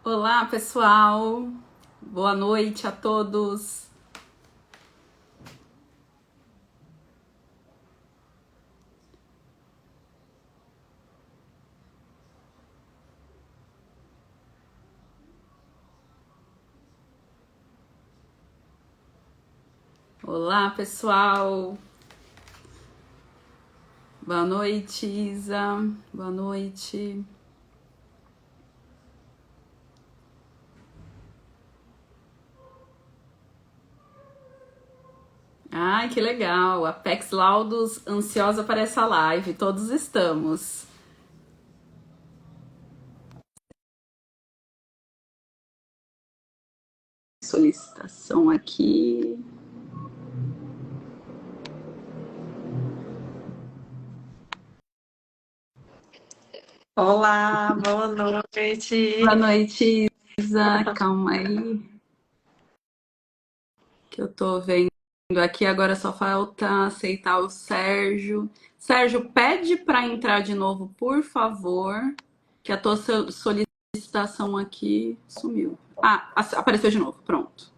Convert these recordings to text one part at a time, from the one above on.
Olá, pessoal. Boa noite a todos. Olá, pessoal. Boa noite, Isa. Boa noite. Ai, que legal. Apex Laudos, ansiosa para essa live. Todos estamos. Solicitação aqui. Olá, boa noite. Boa noite, Isa. Calma aí, que eu tô vendo aqui. Agora só falta aceitar o Sérgio. Sérgio, pede para entrar de novo, por favor, que a tua solicitação aqui sumiu. Ah, apareceu de novo. Pronto.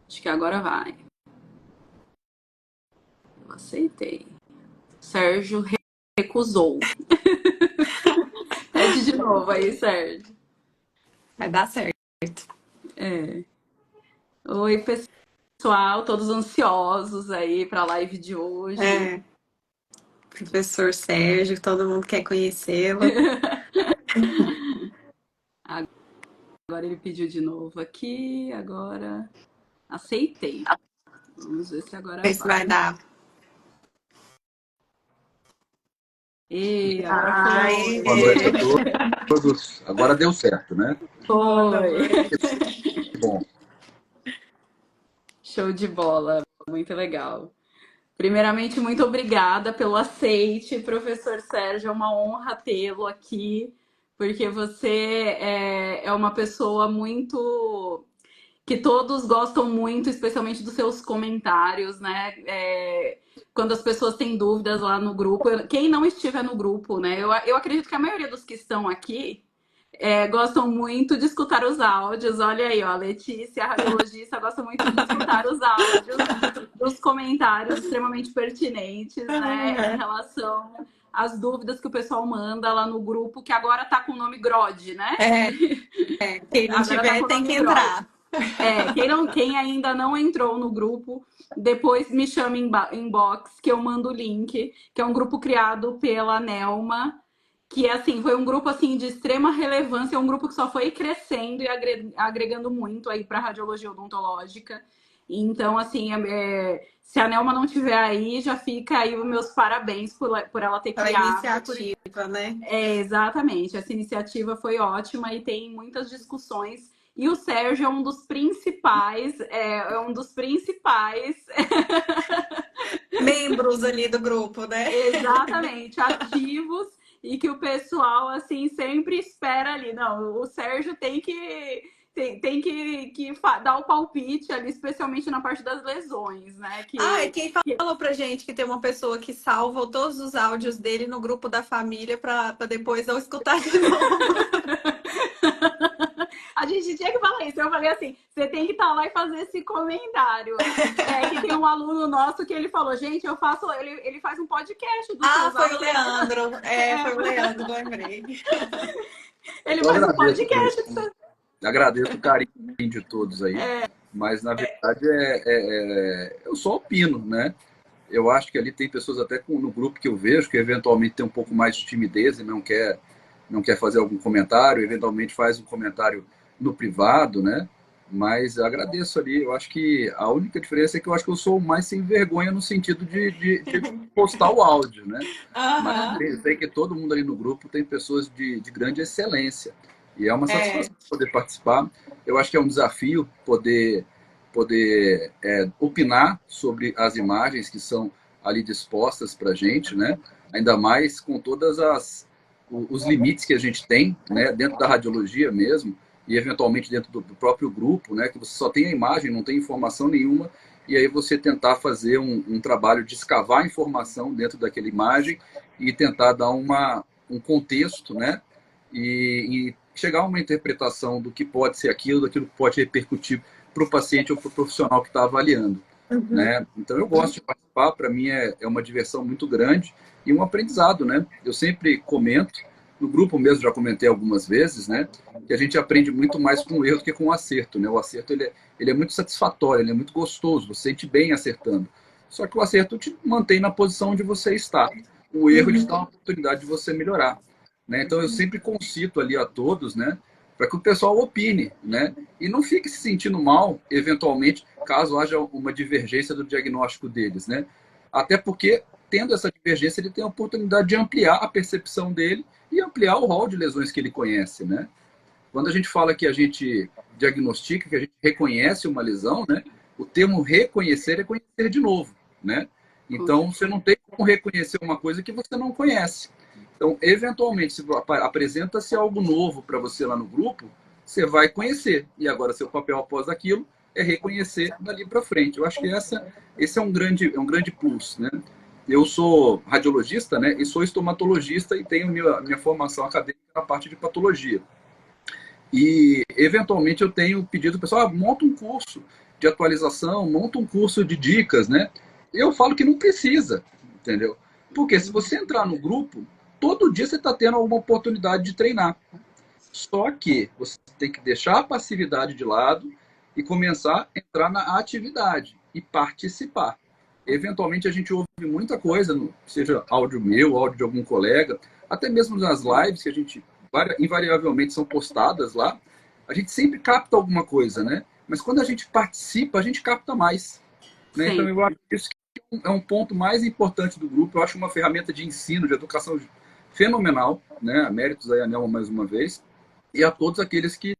Acho que agora vai. Eu aceitei. Sérgio recusou. Pede de novo aí, Sérgio. Vai dar certo. Oi, pessoal, todos ansiosos aí para a live de hoje. Professor Sérgio, todo mundo quer conhecê-lo. Agora ele pediu de novo aqui, agora aceitei. Vamos ver se agora Ver se vai dar. E agora Ai, foi. Boa noite a todos. Agora deu certo, né? Foi. Que bom. Show de bola, muito legal. Primeiramente, muito obrigada pelo aceite, professor Sérgio. É uma honra tê-lo aqui, porque você é uma pessoa muito que todos gostam muito, especialmente dos seus comentários, né? Quando as pessoas têm dúvidas lá no grupo, quem não estiver no grupo, né? Eu acredito que a maioria dos que estão aqui gostam muito de escutar os áudios. Olha aí, ó, a Letícia, a radiologista, gosta muito de escutar os áudios dos comentários extremamente pertinentes, né? Em relação às dúvidas que o pessoal manda lá no grupo, que agora tá com o nome GROD, né? Quem não Agora tá tiver com o tem nome que GROD. entrar. Quem ainda não entrou no grupo, depois me chama em inbox, que eu mando o link, que é um grupo criado pela Nelma, que assim, foi um grupo assim de extrema relevância, é um grupo que só foi crescendo e agregando muito aí para radiologia odontológica. Então, assim, se a Nelma não tiver aí, já fica aí os meus parabéns por ela ter Pela criado. iniciativa, né? Exatamente. Essa iniciativa foi ótima e tem muitas discussões. E o Sérgio é um dos principais, Membros ali do grupo, né? exatamente, ativos e que o pessoal assim sempre espera ali. Não, o Sérgio tem que dar o palpite ali, especialmente na parte das lesões, né? E quem falou pra gente que tem uma pessoa que salva todos os áudios dele no grupo da família pra depois não escutar de novo. A gente tinha que falar isso. Eu falei assim: você tem que estar lá e fazer esse comentário. Que tem um aluno nosso que ele falou: gente, eu faço. Ele faz um podcast do Foi o Leandro. Foi o Leandro, lembrei. Ele faz um podcast. Agradeço o carinho de todos aí, mas na verdade eu só opino, né? Eu acho que ali tem pessoas até no grupo que eu vejo que eventualmente tem um pouco mais de timidez e não quer fazer algum comentário, eventualmente faz um comentário no privado, né? Mas agradeço ali. Eu acho que a única diferença é que eu acho que eu sou mais sem vergonha no sentido de postar o áudio, né? Mas eu sei que todo mundo ali no grupo tem pessoas de grande excelência. E é uma satisfação poder participar. Eu acho que é um desafio poder opinar sobre as imagens que são ali dispostas para a gente, né? Ainda mais com todas os limites que a gente tem, né? Dentro da radiologia mesmo e eventualmente dentro do próprio grupo, né? Que você só tem a imagem, não tem informação nenhuma, e aí você tentar fazer um trabalho de escavar a informação dentro daquela imagem e tentar dar um contexto, né? E chegar a uma interpretação do que pode ser aquilo, daquilo que pode repercutir para o paciente ou para o profissional que está avaliando. Né? Então, eu gosto de participar, para mim é uma diversão muito grande e um aprendizado, né? Eu sempre comento, no grupo mesmo já comentei algumas vezes, né? Que a gente aprende muito mais com o erro do que com o acerto, né? O acerto, ele é muito satisfatório, ele é muito gostoso, você sente bem acertando. Só que o acerto te mantém na posição onde você está. O erro, ele te dá uma oportunidade de você melhorar. Né? Então, eu sempre concito ali a todos, né? Para que o pessoal opine, né? E não fique se sentindo mal, eventualmente, caso haja uma divergência do diagnóstico deles, né? Até porque, tendo essa divergência, ele tem a oportunidade de ampliar a percepção dele e ampliar o rol de lesões que ele conhece, né? Quando a gente fala que a gente diagnostica, que a gente reconhece uma lesão, né? O termo reconhecer é conhecer de novo, né? Então, você não tem como reconhecer uma coisa que você não conhece. Então, eventualmente, se apresenta-se algo novo para você lá no grupo, você vai conhecer. E agora, seu papel após aquilo é reconhecer dali para frente. Eu acho que esse é um grande plus, né? Eu sou radiologista, né? E sou estomatologista e tenho minha formação acadêmica na parte de patologia. E, eventualmente, eu tenho pedido ao pessoal, monta um curso de atualização, monta um curso de dicas, né? Eu falo que não precisa, entendeu? Porque se você entrar no grupo, todo dia você está tendo alguma oportunidade de treinar. Só que você tem que deixar a passividade de lado e começar a entrar na atividade e participar. Eventualmente a gente ouve muita coisa, seja áudio meu, áudio de algum colega, até mesmo nas lives que a gente invariavelmente são postadas lá, a gente sempre capta alguma coisa, né? Mas quando a gente participa, a gente capta mais. Né? Então eu acho que isso é um ponto mais importante do grupo. Eu acho uma ferramenta de ensino, de educação fenomenal, né? Méritos aí a Nelma mais uma vez, e a todos aqueles que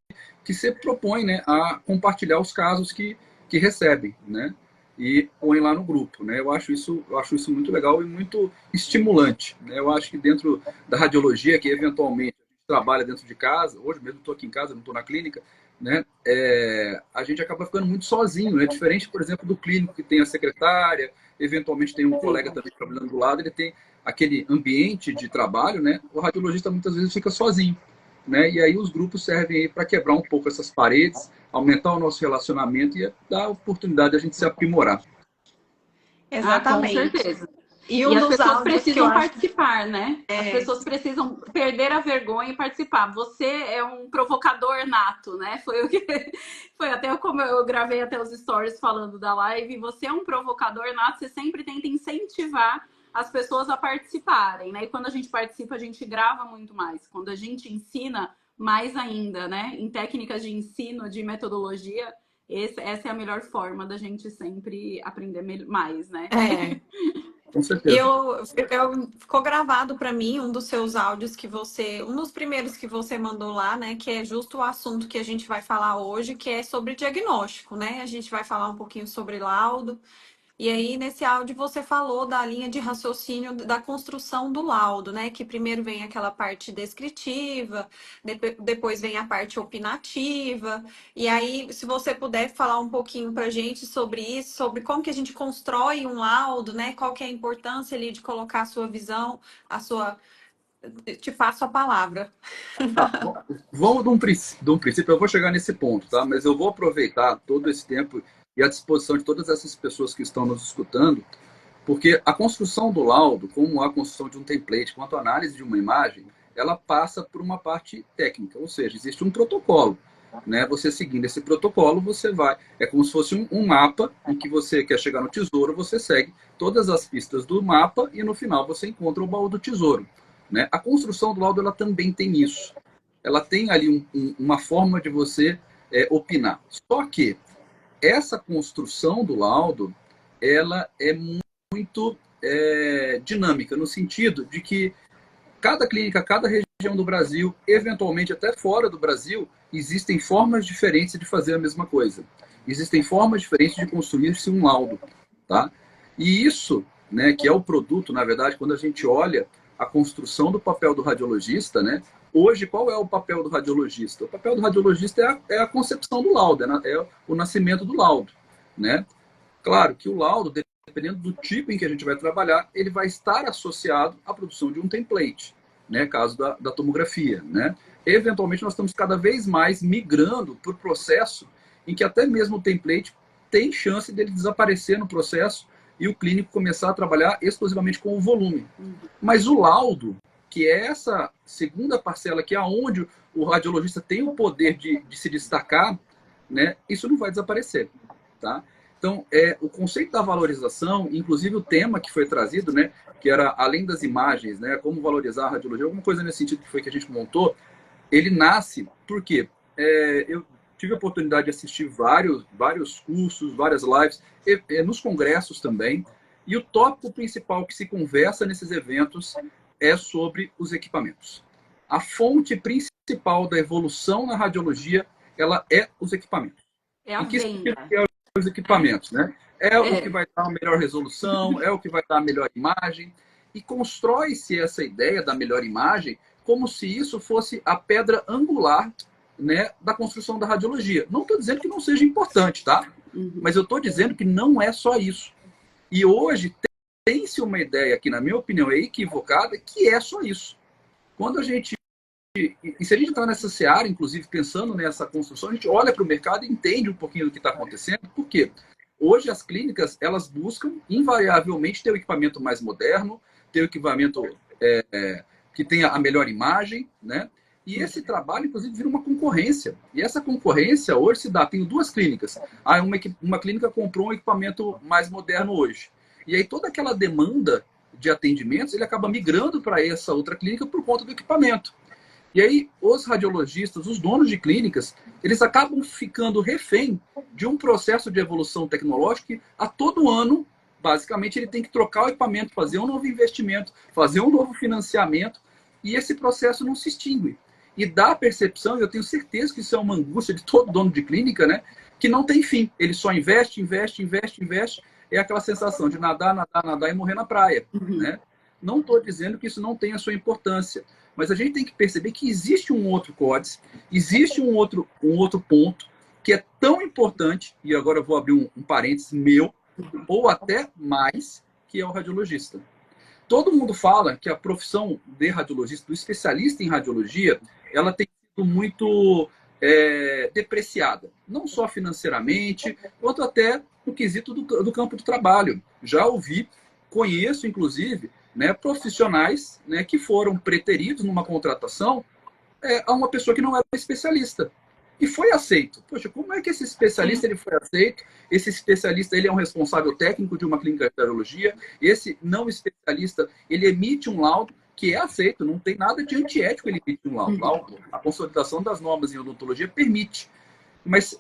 se propõem, né, a compartilhar os casos que recebem, né? E põem lá no grupo, né? Eu acho isso muito legal e muito estimulante, né? Eu acho que dentro da radiologia, que eventualmente a gente trabalha dentro de casa, hoje mesmo estou aqui em casa, não estou na clínica, né? A gente acaba ficando muito sozinho, né? Diferente, por exemplo, do clínico que tem a secretária, eventualmente tem um colega também trabalhando do lado, ele tem aquele ambiente de trabalho, né? O radiologista muitas vezes fica sozinho, né? E aí os grupos servem para quebrar um pouco essas paredes, aumentar o nosso relacionamento e dar a oportunidade de a gente se aprimorar. Exatamente. Com certeza. E as pessoas precisam acho... participar, né? As pessoas precisam perder a vergonha e participar. Você é um provocador nato, né? Foi até como eu gravei até os stories falando da live. Você é um provocador nato, você sempre tenta incentivar as pessoas a participarem, né? E quando a gente participa, a gente grava muito mais. Quando a gente ensina, mais ainda, né? Em técnicas de ensino, de metodologia, essa é a melhor forma da gente sempre aprender mais, né? Com certeza. Ficou gravado para mim um dos seus áudios um dos primeiros que você mandou lá, né? Que é justo o assunto que a gente vai falar hoje, que é sobre diagnóstico, né? A gente vai falar um pouquinho sobre laudo. E aí, nesse áudio, você falou da linha de raciocínio da construção do laudo, né? Que primeiro vem aquela parte descritiva, depois vem a parte opinativa. E aí, se você puder falar um pouquinho para a gente sobre isso, sobre como que a gente constrói um laudo, né? Qual que é a importância ali de colocar a sua visão, Te passo a palavra. Vamos de um princípio, eu vou chegar nesse ponto, tá? Mas eu vou aproveitar todo esse tempo e a disposição de todas essas pessoas que estão nos escutando, porque a construção do laudo, como a construção de um template, quanto a análise de uma imagem, ela passa por uma parte técnica, ou seja, existe um protocolo. Né? Você seguindo esse protocolo, você vai... É como se fosse um mapa em que você quer chegar no tesouro, você segue todas as pistas do mapa e no final você encontra o baú do tesouro. Né? A construção do laudo ela também tem isso. Ela tem ali uma forma de você opinar. Só que essa construção do laudo, ela é muito dinâmica, no sentido de que cada clínica, cada região do Brasil, eventualmente até fora do Brasil, existem formas diferentes de fazer a mesma coisa. Existem formas diferentes de construir-se um laudo. Tá? E isso, né, que é o produto, na verdade, quando a gente olha a construção do papel do radiologista, né, hoje, qual é o papel do radiologista? O papel do radiologista é a concepção do laudo, é o nascimento do laudo. Né? Claro que o laudo, dependendo do tipo em que a gente vai trabalhar, ele vai estar associado à produção de um template. né, caso da tomografia, né? Eventualmente, nós estamos cada vez mais migrando para o processo em que até mesmo o template tem chance dele desaparecer no processo e o clínico começar a trabalhar exclusivamente com o volume. Mas o laudo, que é essa segunda parcela, que é onde o radiologista tem o poder de se destacar, né, isso não vai desaparecer, tá? Então, o conceito da valorização, inclusive o tema que foi trazido, né, que era além das imagens, né, como valorizar a radiologia, alguma coisa nesse sentido que foi que a gente montou, ele nasce porque eu tive a oportunidade de assistir vários cursos, várias lives, nos congressos também, e o tópico principal que se conversa nesses eventos é sobre os equipamentos. A fonte principal da evolução na radiologia, ela é os equipamentos. É a venda. Os equipamentos, né? O que vai dar a melhor resolução, é o que vai dar a melhor imagem. E constrói-se essa ideia da melhor imagem como se isso fosse a pedra angular, né, da construção da radiologia. Não estou dizendo que não seja importante, tá? Mas eu estou dizendo que não é só isso. E hoje tem-se uma ideia que, na minha opinião, é equivocada, que é só isso. Quando a gente... E se a gente está nessa seara, inclusive, pensando nessa construção, a gente olha para o mercado e entende um pouquinho do que está acontecendo. Por quê? Hoje as clínicas, elas buscam, invariavelmente, ter o equipamento mais moderno, ter o equipamento que tenha a melhor imagem, né? E esse trabalho, inclusive, vira uma concorrência. E essa concorrência hoje se dá. Tenho duas clínicas. Uma clínica comprou um equipamento mais moderno hoje. E aí toda aquela demanda de atendimentos, ele acaba migrando para essa outra clínica por conta do equipamento. E aí, os radiologistas, os donos de clínicas, eles acabam ficando refém de um processo de evolução tecnológica que, a todo ano, basicamente, ele tem que trocar o equipamento, fazer um novo investimento, fazer um novo financiamento, e esse processo não se extingue. E dá a percepção, e eu tenho certeza que isso é uma angústia de todo dono de clínica, né, que não tem fim. Ele só investe, é aquela sensação de nadar, nadar, nadar e morrer na praia, né? Não estou dizendo que isso não tenha sua importância, mas a gente tem que perceber que existe um outro códice, existe um outro ponto que é tão importante, e agora eu vou abrir um parênteses meu, ou até mais, que é o radiologista. Todo mundo fala que a profissão de radiologista, do especialista em radiologia, ela tem sido muito depreciada, não só financeiramente, quanto até no quesito do campo do trabalho. Já ouvi, conheço, inclusive, né, profissionais, né, que foram preteridos numa contratação a uma pessoa que não era especialista. E foi aceito. Poxa, como é que esse especialista ele foi aceito? Esse especialista ele é um responsável técnico de uma clínica de radiologia. Esse não especialista, ele emite um laudo que é aceito. Não tem nada de antiético ele emitir um laudo. A consolidação das normas em odontologia permite. Mas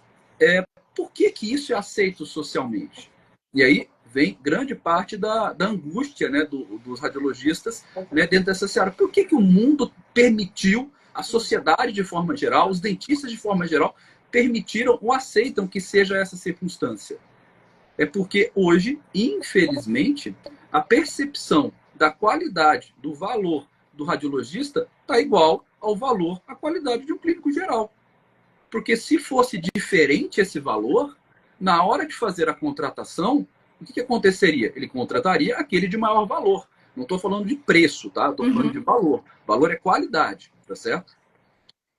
por que isso é aceito socialmente? E aí vem grande parte da angústia, né, dos radiologistas, né, dentro dessa seara. Por que o mundo permitiu, a sociedade de forma geral, os dentistas de forma geral, permitiram ou aceitam que seja essa circunstância? É porque hoje, infelizmente, a percepção da qualidade, do valor do radiologista está igual ao valor, à qualidade de um clínico geral. Porque se fosse diferente esse valor, na hora de fazer a contratação, o que aconteceria? Ele contrataria aquele de maior valor. Não estou falando de preço, tá? Estou falando de valor. Valor é qualidade, tá certo?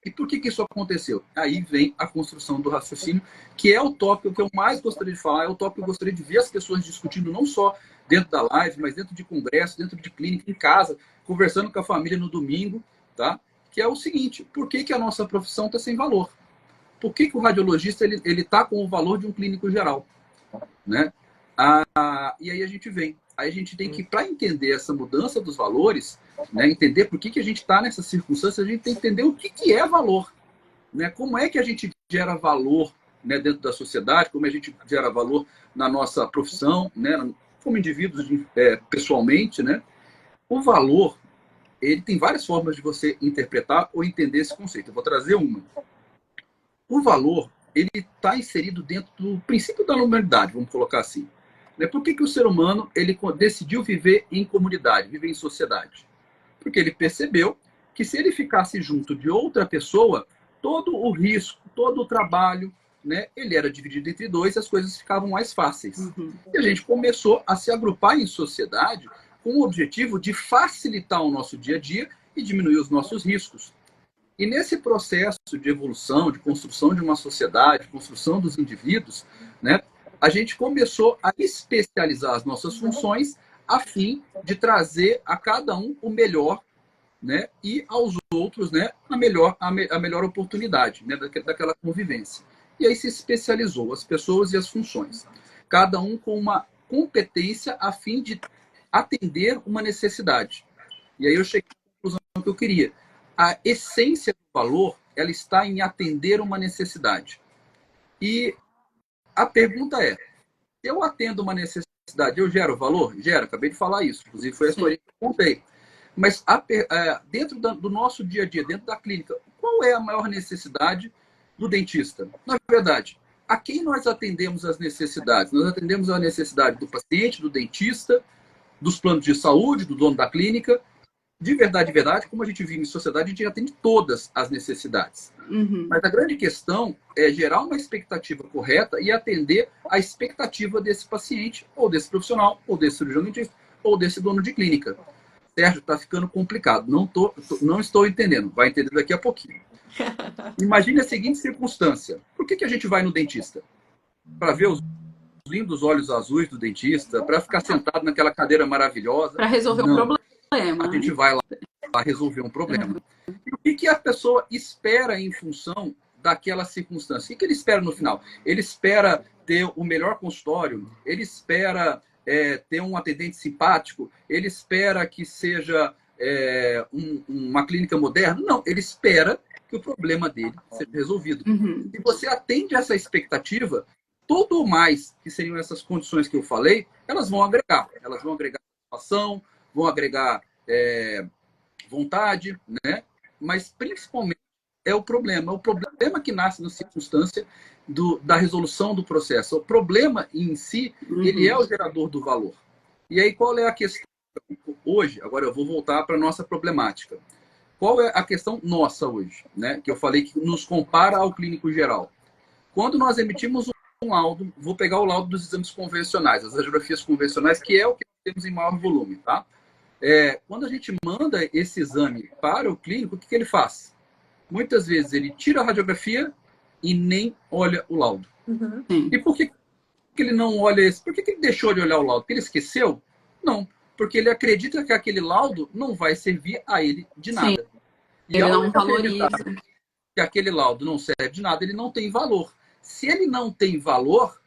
E por que isso aconteceu? Aí vem a construção do raciocínio, que é o tópico que eu mais gostaria de falar, é o tópico que eu gostaria de ver as pessoas discutindo, não só dentro da live, mas dentro de congresso, dentro de clínica, em casa, conversando com a família no domingo, tá? Que é o seguinte: por que a nossa profissão está sem valor? Por que o radiologista ele está com o valor de um clínico geral, né? E aí a gente vem. Aí a gente tem que, para entender essa mudança dos valores, né, entender por que a gente está nessa circunstância, a gente tem que entender o que é valor, né? Como é que a gente gera valor, né, dentro da sociedade, como a gente gera valor na nossa profissão, né, como indivíduos pessoalmente, né? O valor, ele tem várias formas de você interpretar ou entender esse conceito. Eu vou trazer uma. O valor, ele está inserido dentro do princípio da humanidade, vamos colocar assim. Por que o ser humano ele decidiu viver em comunidade, viver em sociedade? Porque ele percebeu que se ele ficasse junto de outra pessoa, todo o risco, todo o trabalho, né, ele era dividido entre dois e as coisas ficavam mais fáceis. E a gente começou a se agrupar em sociedade com o objetivo de facilitar o nosso dia a dia e diminuir os nossos riscos. E nesse processo de evolução, de construção de uma sociedade, construção dos indivíduos, né, a gente começou a especializar as nossas funções a fim de trazer a cada um o melhor, né, e aos outros, né, a melhor oportunidade, né, daquela convivência. E aí se especializou as pessoas e as funções, cada um com uma competência a fim de atender uma necessidade. E aí eu cheguei à conclusão que eu queria. A essência do valor, ela está em atender uma necessidade. E a pergunta é, se eu atendo uma necessidade, eu gero valor? Gero, acabei de falar isso. Inclusive foi a história que eu contei. Mas dentro do nosso dia a dia, dentro da clínica, qual é a maior necessidade do dentista? Na verdade, a quem nós atendemos as necessidades? Nós atendemos a necessidade do paciente, do dentista, dos planos de saúde, do dono da clínica. De verdade, como a gente vive em sociedade, a gente atende todas as necessidades. Uhum. Mas a grande questão é gerar uma expectativa correta e atender a expectativa desse paciente, ou desse profissional, ou desse cirurgião dentista, ou desse dono de clínica. Sérgio, está ficando complicado. Não estou entendendo. Vai entender daqui a pouquinho. Imagine a seguinte circunstância. Por que a gente vai no dentista? Para ver os lindos olhos azuis do dentista, para ficar sentado naquela cadeira maravilhosa. Para resolver um problema. A gente vai lá resolver um problema. E o que a pessoa espera em função daquela circunstância? O que ele espera no final? Ele espera ter o melhor consultório, ele espera ter um atendente simpático, ele espera que seja uma clínica moderna. Não, ele espera que o problema dele seja resolvido. Uhum. Se você atende essa expectativa, tudo o mais que seriam essas condições que eu falei, elas vão agregar. Elas vão agregar satisfação, vão agregar vontade, né? Mas principalmente é o problema que nasce na circunstância da resolução do processo. O problema em si, ele é o gerador do valor. E aí qual é a questão hoje? Agora eu vou voltar para a nossa problemática. Qual é a questão nossa hoje, né? Que eu falei que nos compara ao clínico geral. Quando nós emitimos um laudo, vou pegar o laudo dos exames convencionais, as radiografias convencionais, que é o que temos em maior volume, tá? Quando a gente manda esse exame para o clínico, o que ele faz? Muitas vezes ele tira a radiografia e nem olha o laudo. Uhum. E por que ele não olha esse? Por que ele deixou de olhar o laudo? Porque ele esqueceu? Não, porque ele acredita que aquele laudo não vai servir a ele de nada. Sim. E ele não valoriza. Que aquele laudo não serve de nada, ele não tem valor. Se ele não tem valor,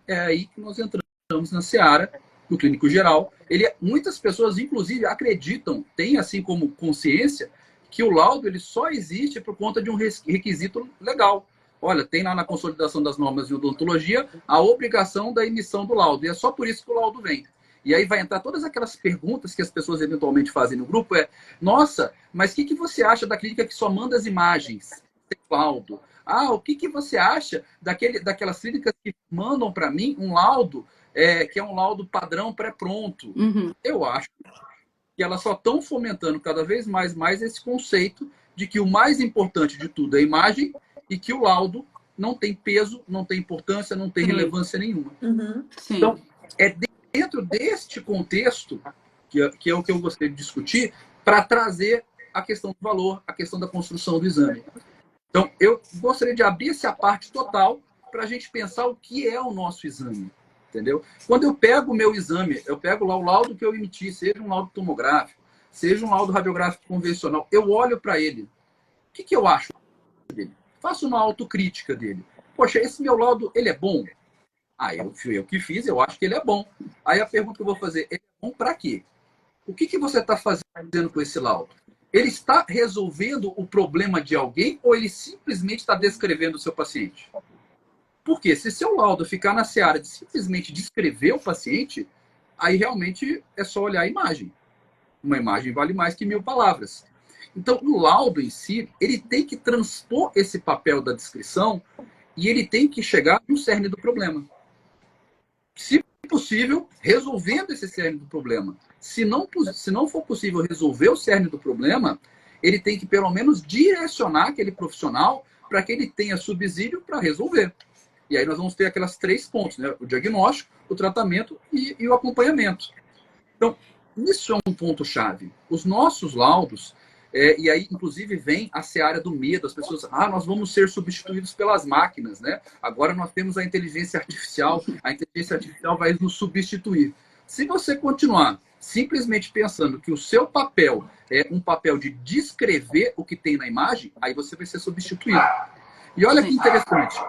é aí que nós entramos na seara do clínico geral. Muitas pessoas, inclusive, acreditam, têm assim como consciência, que o laudo ele só existe por conta de um requisito legal. Olha, tem lá na consolidação das normas de odontologia a obrigação da emissão do laudo. E é só por isso que o laudo vem. E aí vai entrar todas aquelas perguntas que as pessoas eventualmente fazem no grupo. Nossa, mas o que você acha da clínica que só manda as imagens sem laudo? O que você acha daquelas clínicas que mandam para mim um laudo que é um laudo padrão pré-pronto? Uhum. Eu acho que elas só estão fomentando cada vez mais esse conceito de que o mais importante de tudo é a imagem e que o laudo não tem peso, não tem importância, não tem relevância nenhuma. Uhum. Então, é dentro deste contexto que é o que eu gostaria de discutir para trazer a questão do valor, a questão da construção do exame. Então, eu gostaria de abrir essa parte total para a gente pensar o que é o nosso exame. Entendeu? Quando eu pego o meu exame, eu pego lá o laudo que eu emiti, seja um laudo tomográfico, seja um laudo radiográfico convencional, eu olho para ele. O que eu acho dele? Faço uma autocrítica dele. Poxa, esse meu laudo, ele é bom? Eu que fiz, eu acho que ele é bom. Aí a pergunta que eu vou fazer, ele é bom para quê? O que você está fazendo com esse laudo? Ele está resolvendo o problema de alguém ou ele simplesmente está descrevendo o seu paciente? Porque se seu laudo ficar na seara de simplesmente descrever o paciente, aí realmente é só olhar a imagem. Uma imagem vale mais que 1000 palavras. Então, o laudo em si, ele tem que transpor esse papel da descrição e ele tem que chegar no cerne do problema. Se possível, resolvendo esse cerne do problema. Se não for possível resolver o cerne do problema, ele tem que, pelo menos, direcionar aquele profissional para que ele tenha subsídio para resolver. E aí nós vamos ter aquelas 3 pontos, né? O diagnóstico, o tratamento e o acompanhamento. Então, isso é um ponto-chave. Os nossos laudos, E aí, inclusive, vem a seara do medo. As pessoas, nós vamos ser substituídos pelas máquinas, né? Agora nós temos a inteligência artificial vai nos substituir. Se você continuar simplesmente pensando que o seu papel é um papel de descrever o que tem na imagem, aí você vai ser substituído. E olha que interessante.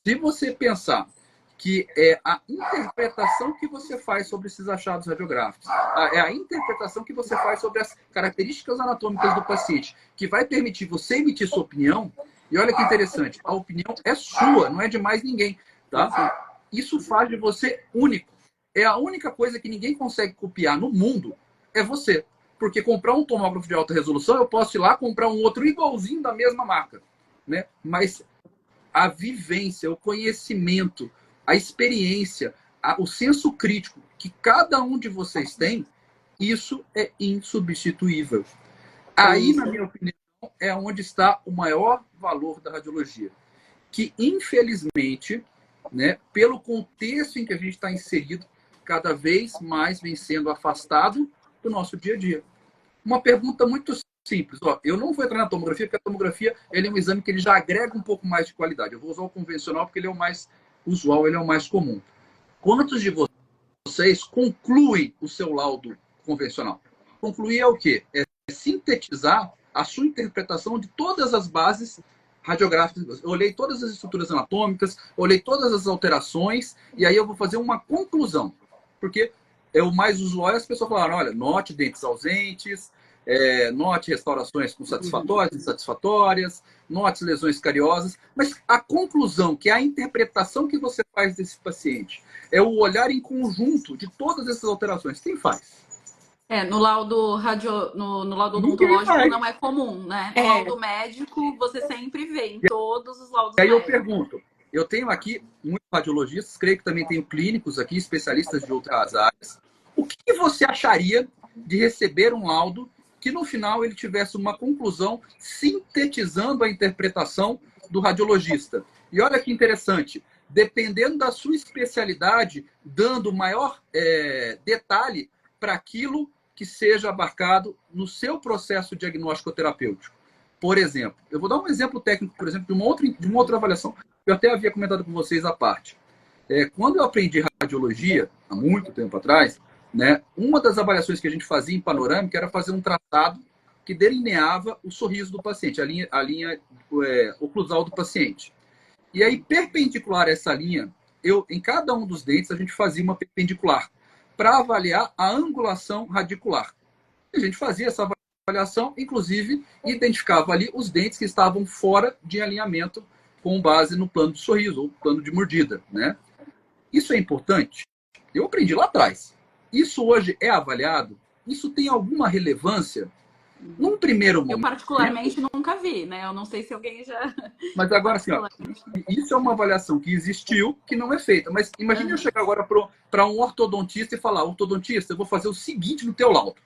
Se você pensar que é a interpretação que você faz sobre esses achados radiográficos, é a interpretação que você faz sobre as características anatômicas do paciente, que vai permitir você emitir sua opinião, e olha que interessante, a opinião é sua, não é de mais ninguém, tá? Isso faz de você único. É a única coisa que ninguém consegue copiar no mundo, é você. Porque comprar um tomógrafo de alta resolução, eu posso ir lá comprar um outro igualzinho da mesma marca, né? Mas a vivência, o conhecimento, a experiência, o senso crítico que cada um de vocês tem, isso é insubstituível. Aí, na minha opinião, é onde está o maior valor da radiologia. Que, infelizmente, né, pelo contexto em que a gente está inserido, cada vez mais vem sendo afastado do nosso dia a dia. Uma pergunta muito simples. Eu não vou entrar na tomografia, porque a tomografia ele é um exame que ele já agrega um pouco mais de qualidade. Eu vou usar o convencional porque ele é o mais usual, ele é o mais comum. Quantos de vocês concluem o seu laudo convencional? Concluir é o quê? É sintetizar a sua interpretação de todas as bases radiográficas. Eu olhei todas as estruturas anatômicas, olhei todas as alterações, e aí eu vou fazer uma conclusão. Porque é o mais usual, as pessoas falaram, olha, note dentes ausentes, note restaurações com satisfatórias, insatisfatórias, note lesões cariosas, mas a conclusão, que é a interpretação que você faz desse paciente, é o olhar em conjunto de todas essas alterações. Quem faz? No laudo no laudo Ninguém odontológico faz. não é comum, né? No laudo médico, você sempre vê em todos os laudos E aí eu médicos. pergunto, eu tenho aqui muitos radiologistas, creio que também tenho clínicos aqui, especialistas de outras áreas. O que você acharia de receber um laudo que no final ele tivesse uma conclusão sintetizando a interpretação do radiologista? E olha que interessante, dependendo da sua especialidade, dando maior detalhe para aquilo que seja abarcado no seu processo diagnóstico-terapêutico. Por exemplo, eu vou dar um exemplo técnico, por exemplo, de uma outra avaliação. Eu até havia comentado com vocês à parte. Quando eu aprendi radiologia, há muito tempo atrás, né, uma das avaliações que a gente fazia em panorâmica era fazer um tratado que delineava o sorriso do paciente, a linha oclusal do paciente. E aí, perpendicular a essa linha, em cada um dos dentes, a gente fazia uma perpendicular para avaliar a angulação radicular. A gente fazia essa avaliação, inclusive, identificava ali os dentes que estavam fora de alinhamento com base no plano de sorriso, ou plano de mordida, né? Isso é importante? Eu aprendi lá atrás. Isso hoje é avaliado? Isso tem alguma relevância? Num primeiro momento... Eu particularmente nunca vi, né? Eu não sei se alguém já... Mas agora, assim, isso é uma avaliação que existiu, que não é feita. Mas imagine eu chegar agora para um ortodontista e falar, ortodontista, eu vou fazer o seguinte no teu laudo.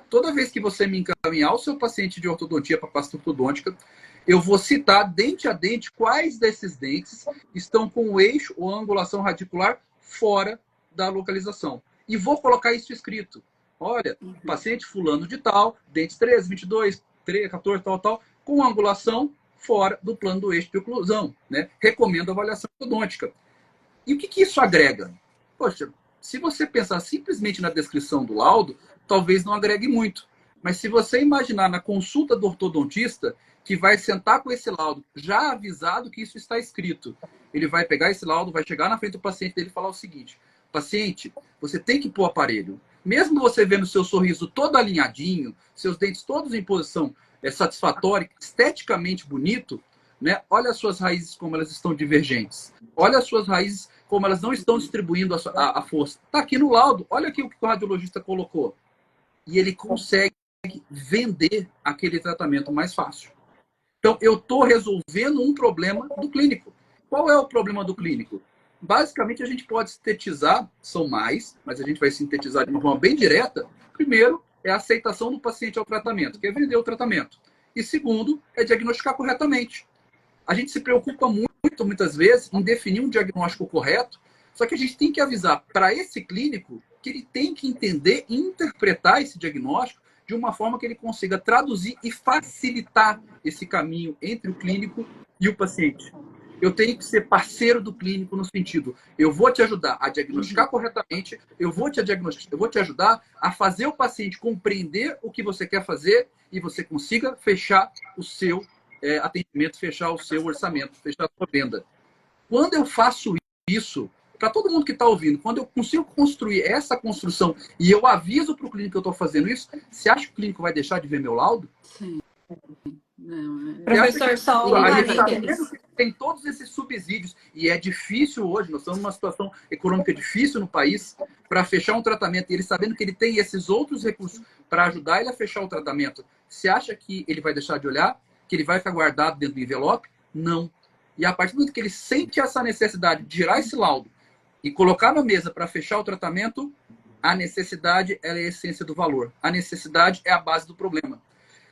Toda vez que você me encaminhar o seu paciente de ortodontia para pasta ortodôntica, eu vou citar dente a dente quais desses dentes estão com o eixo ou a angulação radicular fora da localização. E vou colocar isso escrito. Olha, paciente fulano de tal, dentes 13, 22, 13, 14, tal, com angulação fora do plano do eixo de oclusão, né? Recomendo avaliação ortodôntica. E o que isso agrega? Poxa, se você pensar simplesmente na descrição do laudo, talvez não agregue muito. Mas se você imaginar na consulta do ortodontista, que vai sentar com esse laudo, já avisado que isso está escrito, ele vai pegar esse laudo, vai chegar na frente do paciente dele e falar o seguinte, paciente, você tem que pôr aparelho. Mesmo você vendo seu sorriso todo alinhadinho, seus dentes todos em posição satisfatória, esteticamente bonito, né? Olha as suas raízes como elas estão divergentes. Olha as suas raízes como elas não estão distribuindo a força. Está aqui no laudo. Olha aqui o que o radiologista colocou. E ele consegue vender aquele tratamento mais fácil. Então, eu estou resolvendo um problema do clínico. Qual é o problema do clínico? Basicamente, a gente pode sintetizar, são mais, mas a gente vai sintetizar de uma forma bem direta. Primeiro, é a aceitação do paciente ao tratamento, que é vender o tratamento. E segundo, é diagnosticar corretamente. A gente se preocupa muitas vezes, em definir um diagnóstico correto, só que a gente tem que avisar para esse clínico que ele tem que entender e interpretar esse diagnóstico de uma forma que ele consiga traduzir e facilitar esse caminho entre o clínico e o paciente. Eu tenho que ser parceiro do clínico no sentido, eu vou te ajudar a diagnosticar corretamente, eu vou te ajudar a fazer o paciente compreender o que você quer fazer e você consiga fechar o seu atendimento, fechar o seu orçamento, fechar a sua venda. Quando eu faço isso, para todo mundo que está ouvindo, quando eu consigo construir essa construção e eu aviso para o clínico que eu estou fazendo isso, você acha que o clínico vai deixar de ver meu laudo? Sim. Não, Professor, só a um gente está parênteses. vendo que tem todos esses subsídios e é difícil hoje, nós estamos numa situação econômica difícil no país para fechar um tratamento e ele sabendo que ele tem esses outros recursos para ajudar ele a fechar o tratamento, você acha que ele vai deixar de olhar? Que ele vai ficar guardado dentro do envelope? Não. E a partir do momento que ele sente essa necessidade de tirar esse laudo e colocar na mesa para fechar o tratamento, a necessidade é a essência do valor. A necessidade é a base do problema.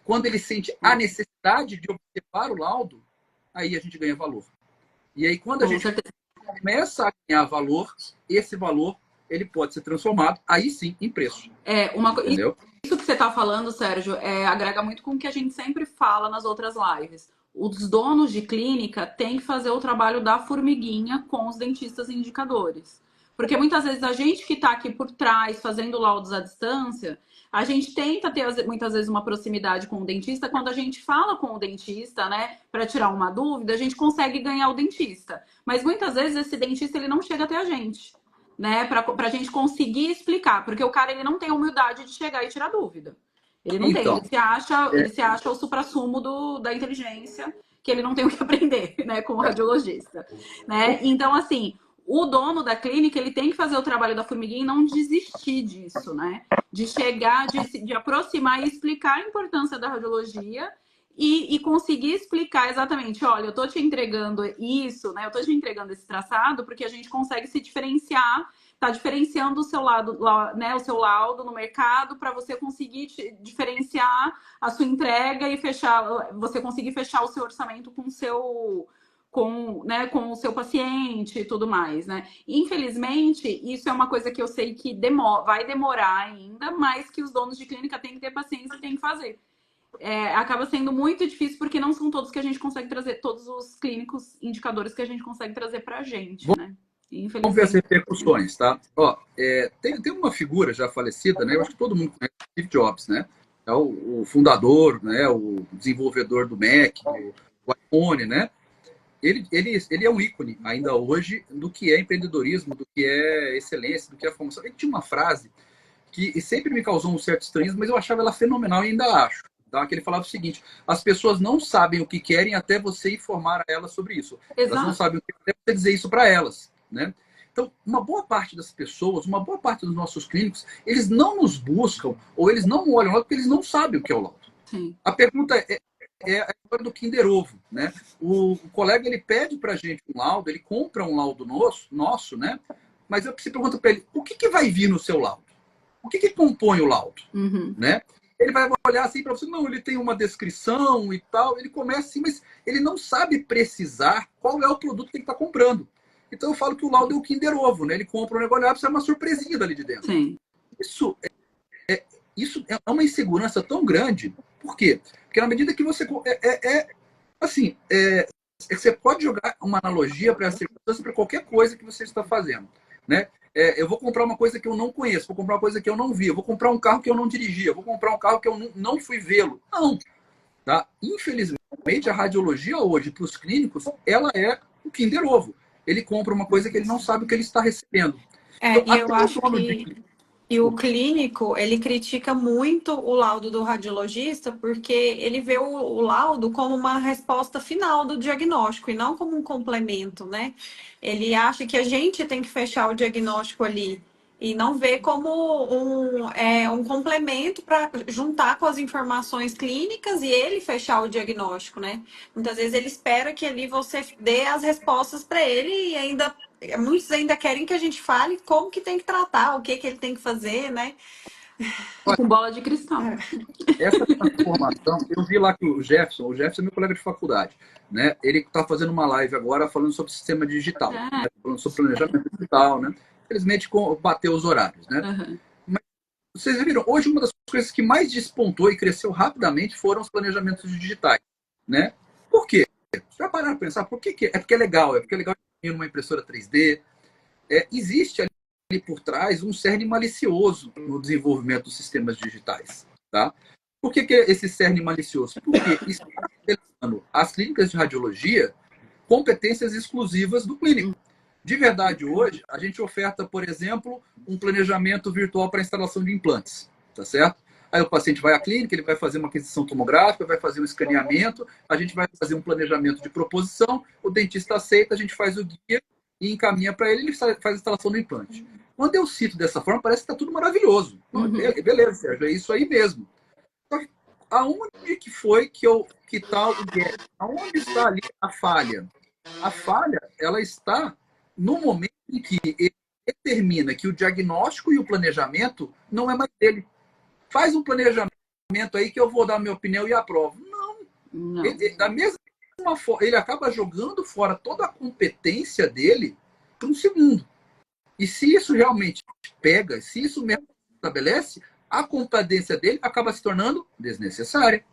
Quando ele sente a necessidade de observar o laudo, aí a gente ganha valor. E aí, quando a gente começa a ganhar valor, esse valor ele pode ser transformado, aí sim, em preço. Entendeu? Isso que você está falando, Sérgio, agrega muito com o que a gente sempre fala nas outras lives. Os donos de clínica têm que fazer o trabalho da formiguinha com os dentistas indicadores. Porque muitas vezes a gente que está aqui por trás, fazendo laudos à distância, a gente tenta ter muitas vezes uma proximidade com o dentista. Quando a gente fala com o dentista, né, para tirar uma dúvida, a gente consegue ganhar o dentista. Mas muitas vezes esse dentista ele não chega até a gente, né, para a gente conseguir explicar, porque o cara ele não tem a humildade de chegar e tirar dúvida. Ele não tem, ele se acha o suprassumo da inteligência, que ele não tem o que aprender, né, como radiologista, né? Então, assim, o dono da clínica, ele tem que fazer o trabalho da formiguinha e não desistir disso, né? De chegar, de aproximar e explicar a importância da radiologia e conseguir explicar exatamente, olha, eu tô te entregando isso, né? Eu tô te entregando esse traçado porque a gente consegue se diferenciar, tá diferenciando o seu lado, né? O seu laudo no mercado para você conseguir diferenciar a sua entrega e você conseguir fechar o seu orçamento com o seu com o seu paciente e tudo mais, né? Infelizmente, isso é uma coisa que eu sei que vai demorar ainda, mas que os donos de clínica têm que ter paciência e têm que fazer. Acaba sendo muito difícil porque não são todos que a gente consegue trazer, todos os clínicos indicadores que a gente consegue trazer pra gente, né? Vamos ver as repercussões, tá? Ó, tem uma figura já falecida, né? Eu acho que todo mundo conhece o Steve Jobs, né? É o fundador, né? O desenvolvedor do Mac, o iPhone, né? Ele é um ícone ainda hoje do que é empreendedorismo, do que é excelência, do que é formação. Ele tinha uma frase que sempre me causou um certo estranhismo, mas eu achava ela fenomenal e ainda acho. Tá? Que ele falava o seguinte: as pessoas não sabem o que querem até você informar a elas sobre isso. Exato. Elas não sabem o que querem até você dizer isso para elas, né? Então, uma boa parte das pessoas, uma boa parte dos nossos clínicos, eles não nos buscam ou eles não olham lá porque eles não sabem o que é o laudo. Sim. A pergunta é a história do Kinder Ovo, né? O colega ele pede para a gente um laudo, ele compra um laudo nosso, né? Mas eu pergunto para ele: o que vai vir no seu laudo? O que compõe o laudo, né? Ele vai olhar assim para você: não, ele tem uma descrição e tal. Ele começa assim, mas ele não sabe precisar qual é o produto que ele está comprando. Então eu falo que o laudo é o Kinder Ovo, né? Ele compra um negócio e sai uma surpresinha dali de dentro. Sim. Isso é uma insegurança tão grande. Por quê? Porque na medida que você... você pode jogar uma analogia para essa circunstância para qualquer coisa que você está fazendo, né? Eu vou comprar uma coisa que eu não conheço, vou comprar uma coisa que eu não vi, eu vou comprar um carro que eu não dirigi, eu vou comprar um carro que eu não fui vê-lo. Não. Tá? Infelizmente, a radiologia hoje, para os clínicos, ela é o Kinder Ovo. Ele compra uma coisa que ele não sabe o que ele está recebendo. Então, e eu acho que... E o clínico, ele critica muito o laudo do radiologista porque ele vê o laudo como uma resposta final do diagnóstico e não como um complemento, né? Ele acha que a gente tem que fechar o diagnóstico ali e não vê como um complemento para juntar com as informações clínicas e ele fechar o diagnóstico, né? Muitas vezes ele espera que ali você dê as respostas para ele e muitos ainda querem que a gente fale como que tem que tratar, o que ele tem que fazer, né? Com bola de cristal. Essa transformação, eu vi lá que o Jefferson é meu colega de faculdade, né? Ele está fazendo uma live agora falando sobre sistema digital, né? Falando sobre planejamento digital, né? Infelizmente bateu os horários, né? Mas Vocês viram, hoje uma das coisas que mais despontou e cresceu rapidamente foram os planejamentos digitais, né? Por quê? Já pararam para pensar, por que que é? É porque é legal, numa impressora 3D. Existe ali por trás um cerne malicioso no desenvolvimento dos sistemas digitais, tá? Por que esse cerne malicioso? Porque está revelando às clínicas de radiologia competências exclusivas do clínico. De verdade, hoje, a gente oferta, por exemplo, um planejamento virtual para instalação de implantes, tá certo? Aí o paciente vai à clínica, ele vai fazer uma aquisição tomográfica, vai fazer um escaneamento, a gente vai fazer um planejamento de proposição, o dentista aceita, a gente faz o guia e encaminha para ele, ele faz a instalação do implante. Quando eu cito dessa forma, parece que está tudo maravilhoso. Beleza, Sérgio, é isso aí mesmo. Só que aonde que foi que está o gap? Aonde está ali a falha? A falha, ela está no momento em que ele determina que o diagnóstico e o planejamento não é mais dele. Faz um planejamento aí que eu vou dar minha opinião e aprovo. Não. Da mesma forma, ele acaba jogando fora toda a competência dele para um segundo. E se isso realmente pega, se isso mesmo estabelece, a competência dele acaba se tornando desnecessária.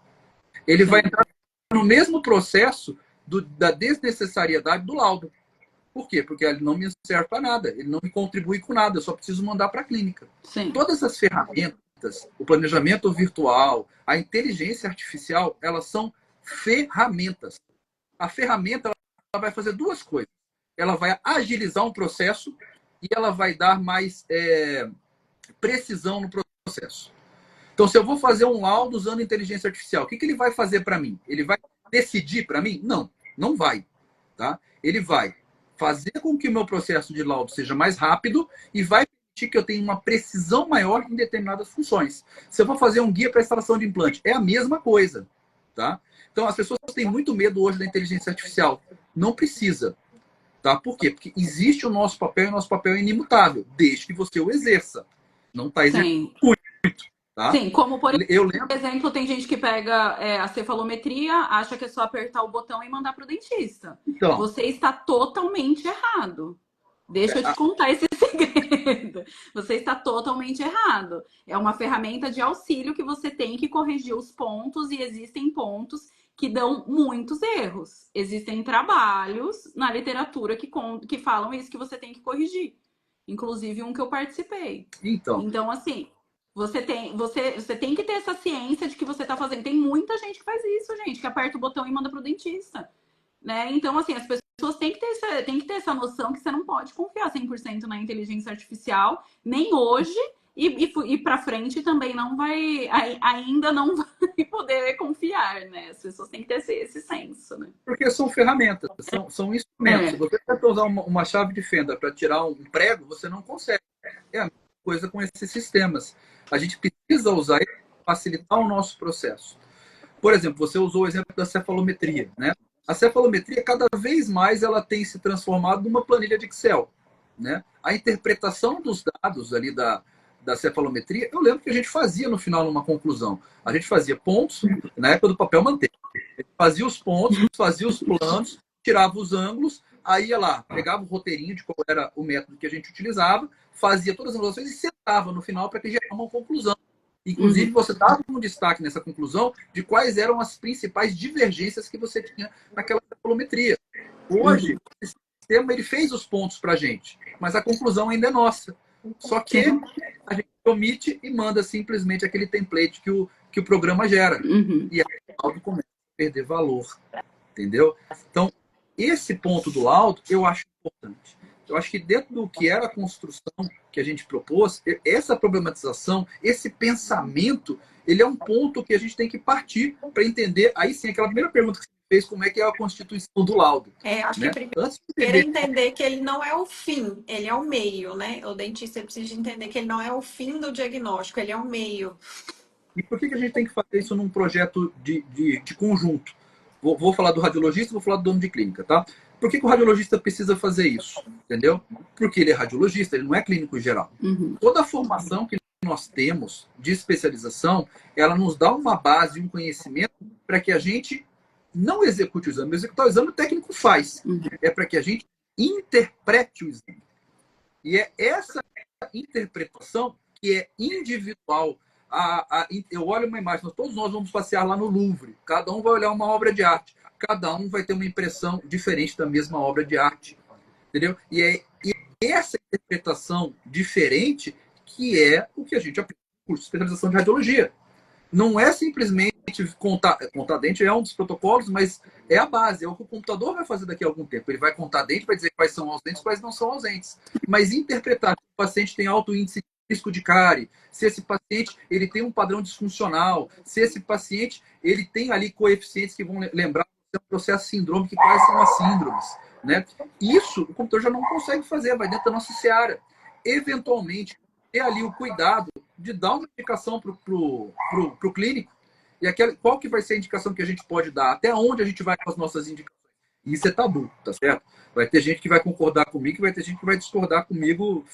Ele vai entrar no mesmo processo da desnecessariedade do laudo. Por quê? Porque ele não me serve para nada, ele não me contribui com nada, eu só preciso mandar para a clínica. Sim. Todas as ferramentas, o planejamento virtual, a inteligência artificial, elas são ferramentas. A ferramenta ela vai fazer duas coisas. Ela vai agilizar um processo e ela vai dar mais precisão no processo. Então, se eu vou fazer um laudo usando inteligência artificial, o que ele vai fazer para mim? Ele vai decidir para mim? Não, não vai. Tá? Ele vai fazer com que o meu processo de laudo seja mais rápido e vai permitir que eu tenha uma precisão maior em determinadas funções. Se eu vou fazer um guia para instalação de implante, é a mesma coisa. Tá? Então, as pessoas têm muito medo hoje da inteligência artificial. Não precisa. Tá? Por quê? Porque existe o nosso papel e o nosso papel é inimutável, desde que você o exerça. Não está exercendo muito. Tá? Sim, como por exemplo, tem gente que pega a cefalometria, acha que é só apertar o botão e mandar para o dentista. Então, você está totalmente errado. Deixa eu te contar esse segredo. Você está totalmente errado. É uma ferramenta de auxílio que você tem que corrigir os pontos e existem pontos que dão muitos erros. Existem trabalhos na literatura que falam isso que você tem que corrigir. Inclusive um que eu participei. Então assim, você tem que ter essa ciência de que você está fazendo. Tem muita gente que faz isso, gente, que aperta o botão e manda para o dentista. Né? Então, assim, as pessoas têm que ter essa noção que você não pode confiar 100% na inteligência artificial, nem hoje, e para frente também não vai, ainda não vai poder confiar, né? As pessoas têm que ter esse senso, né? Porque são ferramentas, são instrumentos. Se você tenta usar uma chave de fenda para tirar um prego, você não consegue. É a mesma coisa com esses sistemas. A gente precisa usar ele para facilitar o nosso processo. Por exemplo, você usou o exemplo da cefalometria, né? A cefalometria, cada vez mais, ela tem se transformado numa planilha de Excel, né? A interpretação dos dados ali da cefalometria, eu lembro que a gente fazia no final numa conclusão. A gente fazia pontos, na época do papel manteiga. Fazia os pontos, fazia os planos, tirava os ângulos, aí ia lá, pegava o roteirinho de qual era o método que a gente utilizava, fazia todas as anotações e sentava no final para que gerasse uma conclusão. Inclusive, você dava um destaque nessa conclusão de quais eram as principais divergências que você tinha naquela cefalometria. Hoje, o sistema ele fez os pontos para a gente, mas a conclusão ainda é nossa. Só que a gente omite e manda simplesmente aquele template que o programa gera. E aí o laudo começa a perder valor. Entendeu? Então, esse ponto do laudo eu acho importante. Eu acho que dentro do que era a construção que a gente propôs, essa problematização, esse pensamento, ele é um ponto que a gente tem que partir para entender. Aí sim, aquela primeira pergunta que você fez, como é que é a constituição do laudo. Acho que primeiro entender que ele não é o fim, ele é o meio, né? O dentista precisa entender que ele não é o fim do diagnóstico, ele é o meio. E por que a gente tem que fazer isso num projeto de conjunto? Vou falar do radiologista, vou falar do dono de clínica, tá? Por que o radiologista precisa fazer isso? Entendeu? Porque ele é radiologista, ele não é clínico geral. Toda a formação que nós temos de especialização, ela nos dá uma base, um conhecimento para que a gente não execute o exame. Executar o exame o técnico faz. É para que a gente interprete o exame. E é essa interpretação que é individual. Eu olho uma imagem, todos nós vamos passear lá no Louvre, cada um vai olhar uma obra de arte, cada um vai ter uma impressão diferente da mesma obra de arte, entendeu? E essa interpretação diferente que é o que a gente aprende no curso de especialização de radiologia. Não é simplesmente contar dente, é um dos protocolos, mas é a base, é o que o computador vai fazer daqui a algum tempo. Ele vai contar dente, vai dizer quais são ausentes, quais não são ausentes. Mas interpretar se o paciente tem alto índice de risco de cárie, se esse paciente ele tem um padrão disfuncional, se esse paciente ele tem ali coeficientes que vão lembrar do processo sindrômico, quais são as síndromes, né? Isso o computador já não consegue fazer, vai dentro da nossa seara. Eventualmente, ter ali o cuidado de dar uma indicação para o clínico. E qual que vai ser a indicação que a gente pode dar? Até onde a gente vai com as nossas indicações? Isso é tabu, tá certo? Vai ter gente que vai concordar comigo e vai ter gente que vai discordar comigo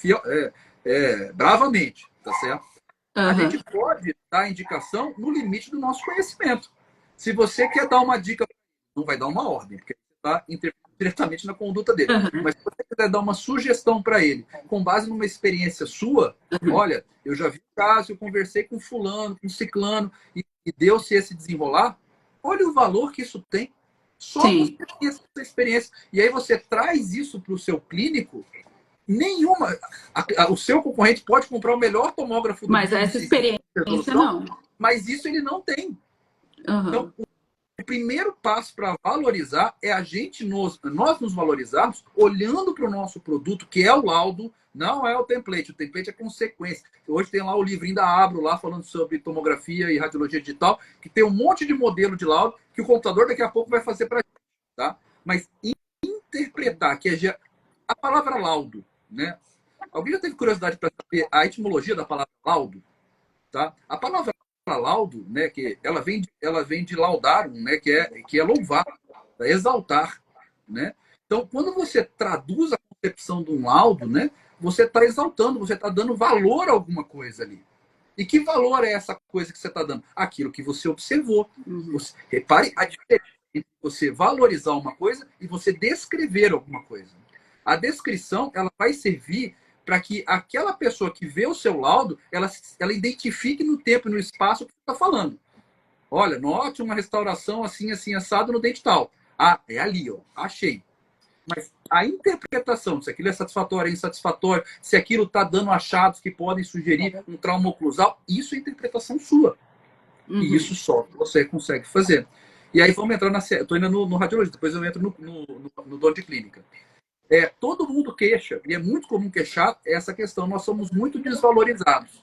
bravamente, tá certo? A gente pode dar indicação no limite do nosso conhecimento. Se você quer dar uma dica, não vai dar uma ordem, porque você está interferindo diretamente na conduta dele. Mas se você quiser dar uma sugestão para ele, com base numa experiência sua, olha, eu já vi o caso, eu conversei com fulano, com ciclano, e deu-se esse desenrolar, olha o valor que isso tem. Só você tem essa experiência. E aí você traz isso para o seu clínico, o seu concorrente pode comprar o melhor tomógrafo do mundo. Mas essa experiência não. Mas isso ele não tem. Então, o primeiro passo para valorizar é nós nos valorizarmos olhando para o nosso produto, que é o laudo, não é o template. O template é consequência. Hoje tem lá o livrinho da Abro, lá falando sobre tomografia e radiologia digital, que tem um monte de modelo de laudo que o computador daqui a pouco vai fazer para a gente. Tá? Mas interpretar, que é a palavra laudo, né? Alguém já teve curiosidade para saber a etimologia da palavra laudo? Tá? A palavra laudo, né, que ela vem de laudarum, né, que é louvar, exaltar, né? Então, quando você traduz a concepção de um laudo, né, você está exaltando, você está dando valor a alguma coisa ali. E que valor é essa coisa que você está dando? Aquilo que você observou. Repare a diferença entre você valorizar uma coisa e você descrever alguma coisa. A descrição, ela vai servir para que aquela pessoa que vê o seu laudo, ela identifique no tempo e no espaço o que você está falando. Olha, note uma restauração assim, assim, assado no dente tal. Ah, é ali, ó, achei. Mas a interpretação, se aquilo é satisfatório, é insatisfatório, se aquilo está dando achados que podem sugerir um trauma oclusal, isso é interpretação sua. E isso só você consegue fazer. E aí vamos entrar eu estou indo no radiologista, depois eu entro no dono de clínica. Todo mundo queixa, e é muito comum queixar essa questão. Nós somos muito desvalorizados.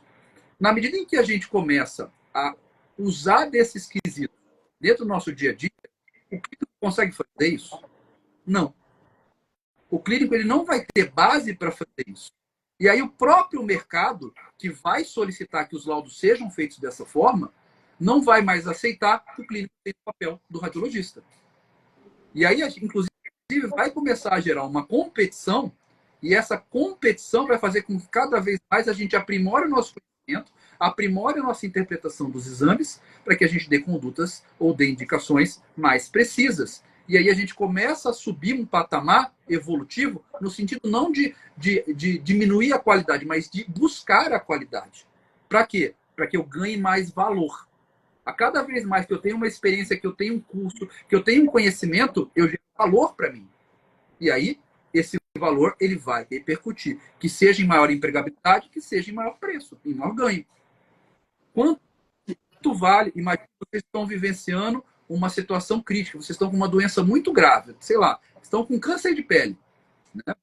Na medida em que a gente começa a usar desses quesitos dentro do nosso dia a dia, o clínico consegue fazer isso? Não. O clínico ele não vai ter base para fazer isso. E aí o próprio mercado, que vai solicitar que os laudos sejam feitos dessa forma, não vai mais aceitar que o clínico tenha o papel do radiologista. E aí, inclusive, vai começar a gerar uma competição, e essa competição vai fazer com que cada vez mais a gente aprimore o nosso conhecimento, aprimore a nossa interpretação dos exames, para que a gente dê condutas ou dê indicações mais precisas. E aí a gente começa a subir um patamar evolutivo, no sentido não de diminuir a qualidade, mas de buscar a qualidade. Para quê? Para que eu ganhe mais valor. A cada vez mais que eu tenho uma experiência, que eu tenho um curso, que eu tenho um conhecimento, eu gero valor para mim. E aí, esse valor ele vai repercutir. Que seja em maior empregabilidade, que seja em maior preço, em maior ganho. Quanto vale? Imagina que vocês estão vivenciando uma situação crítica, vocês estão com uma doença muito grave, sei lá, estão com câncer de pele. Né?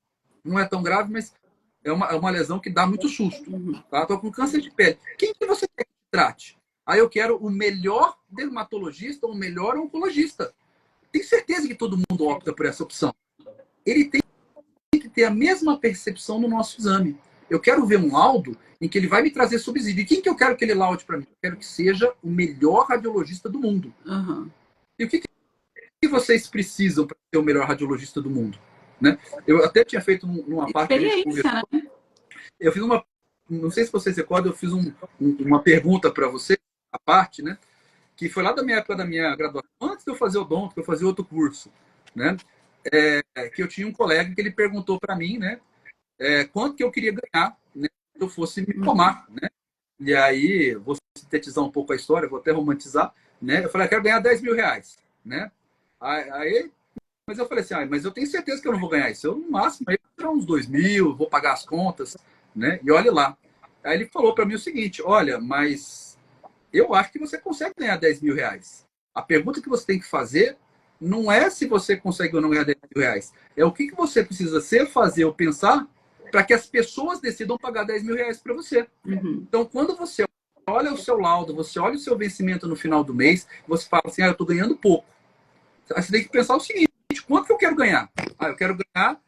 Não é tão grave, mas é uma lesão que dá muito susto. Tá? Estou com câncer de pele. Quem que você quer que trate? Aí eu quero o melhor dermatologista ou o melhor oncologista. Tenho certeza que todo mundo opta por essa opção. Ele tem que ter a mesma percepção no nosso exame. Eu quero ver um laudo em que ele vai me trazer subsídio. E quem que eu quero que ele laude para mim? Eu quero que seja o melhor radiologista do mundo. E o que vocês precisam para ser o melhor radiologista do mundo? Né? Eu até tinha feito numa parte... Experiência, né? Eu fiz uma... Não sei se vocês recordam, eu fiz uma pergunta para você, a parte, né? Que foi lá da minha época da minha graduação, antes de eu fazer odonto, que eu fazia outro curso, né? Que eu tinha um colega que ele perguntou para mim, né? Quanto que eu queria ganhar, né, eu fosse me formar, né? E aí, vou sintetizar um pouco a história, vou até romantizar, né? Eu falei, eu quero ganhar 10 mil reais, né? Aí, mas eu falei assim, mas eu tenho certeza que eu não vou ganhar isso. Eu, no máximo, aí, vou tirar uns 2 mil, vou pagar as contas, né? E olha lá. Aí ele falou para mim o seguinte, olha, mas eu acho que você consegue ganhar 10 mil reais. A pergunta que você tem que fazer não é se você consegue ou não ganhar 10 mil reais. É o que você precisa ser, fazer ou pensar para que as pessoas decidam pagar 10 mil reais para você. Então, quando você olha o seu laudo, você olha o seu vencimento no final do mês, você fala assim, eu estou ganhando pouco. Aí você tem que pensar o seguinte, quanto que eu quero ganhar? Eu quero ganhar,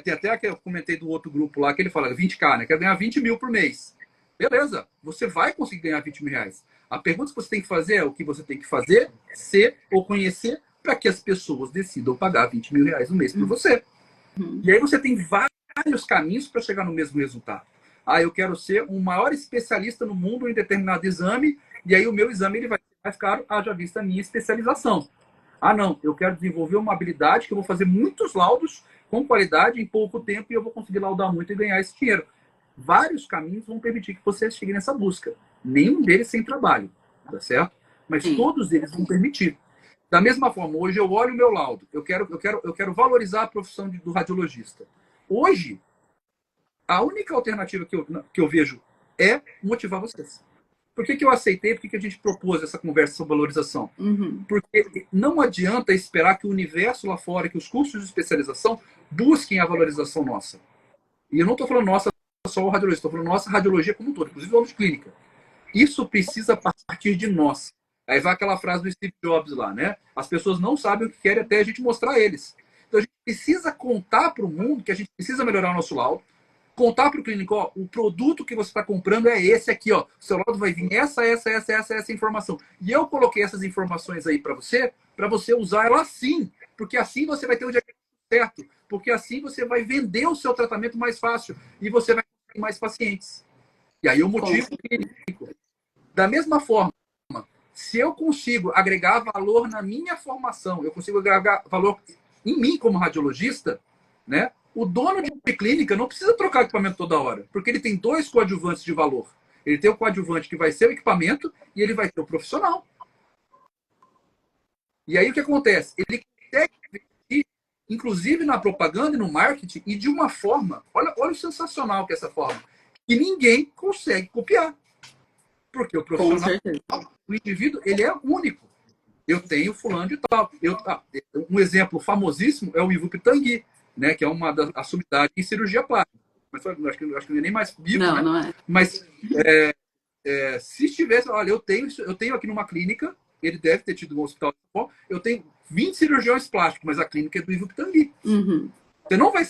tem até que eu comentei do outro grupo lá, que ele fala 20k, né? Quero ganhar 20 mil por mês. Beleza, você vai conseguir ganhar 20 mil reais. A pergunta que você tem que fazer é o que você tem que fazer, ser ou conhecer para que as pessoas decidam pagar 20 mil reais no mês por você. E aí você tem vários caminhos para chegar no mesmo resultado. Eu quero ser o maior especialista no mundo em determinado exame, e aí o meu exame ele vai ser mais caro, haja vista a minha especialização. Não, eu quero desenvolver uma habilidade que eu vou fazer muitos laudos com qualidade em pouco tempo e eu vou conseguir laudar muito e ganhar esse dinheiro. Vários caminhos vão permitir que você chegue nessa busca. Nenhum deles sem trabalho, tá certo? Mas todos eles vão permitir. Da mesma forma, hoje eu olho o meu laudo, eu quero valorizar a profissão do radiologista. Hoje, a única alternativa que eu vejo é motivar vocês. Por que eu aceitei? Por que a gente propôs essa conversa sobre valorização? Porque não adianta esperar que o universo lá fora, que os cursos de especialização busquem a valorização nossa. E eu não estou falando nossa só o radiologista, estou falando nossa radiologia como um todo, inclusive vamos de clínica. Isso precisa partir de nós. Aí vai aquela frase do Steve Jobs lá, né? As pessoas não sabem o que querem até a gente mostrar a eles. Então a gente precisa contar para o mundo que a gente precisa melhorar o nosso laudo, contar para o clínico, o produto que você está comprando é esse aqui, ó. O seu laudo vai vir essa informação. E eu coloquei essas informações aí para você usar ela assim, porque assim você vai ter o diagnóstico certo, porque assim você vai vender o seu tratamento mais fácil e você vai ter mais pacientes. E aí o motivo clínico. Da mesma forma, se eu consigo agregar valor na minha formação, eu consigo agregar valor em mim como radiologista, né? O dono de clínica não precisa trocar equipamento toda hora, porque ele tem 2 coadjuvantes de valor. Ele tem o coadjuvante que vai ser o equipamento e ele vai ter o profissional. E aí o que acontece? Ele consegue investir, inclusive na propaganda e no marketing, e de uma forma, olha o sensacional que é essa forma, que ninguém consegue copiar. Porque o profissional, o indivíduo, ele é único. Eu tenho fulano de tal. Um exemplo famosíssimo é o Ivo Pitangui, né, que é uma das sumidades em cirurgia plástica. Mas acho que não é nem mais vivo, não, né? Não é. Mas se estivesse, olha, eu tenho aqui numa clínica, ele deve ter tido um hospital, eu tenho 20 cirurgiões plásticos, mas a clínica é do Ivo Pitangui. Você não vai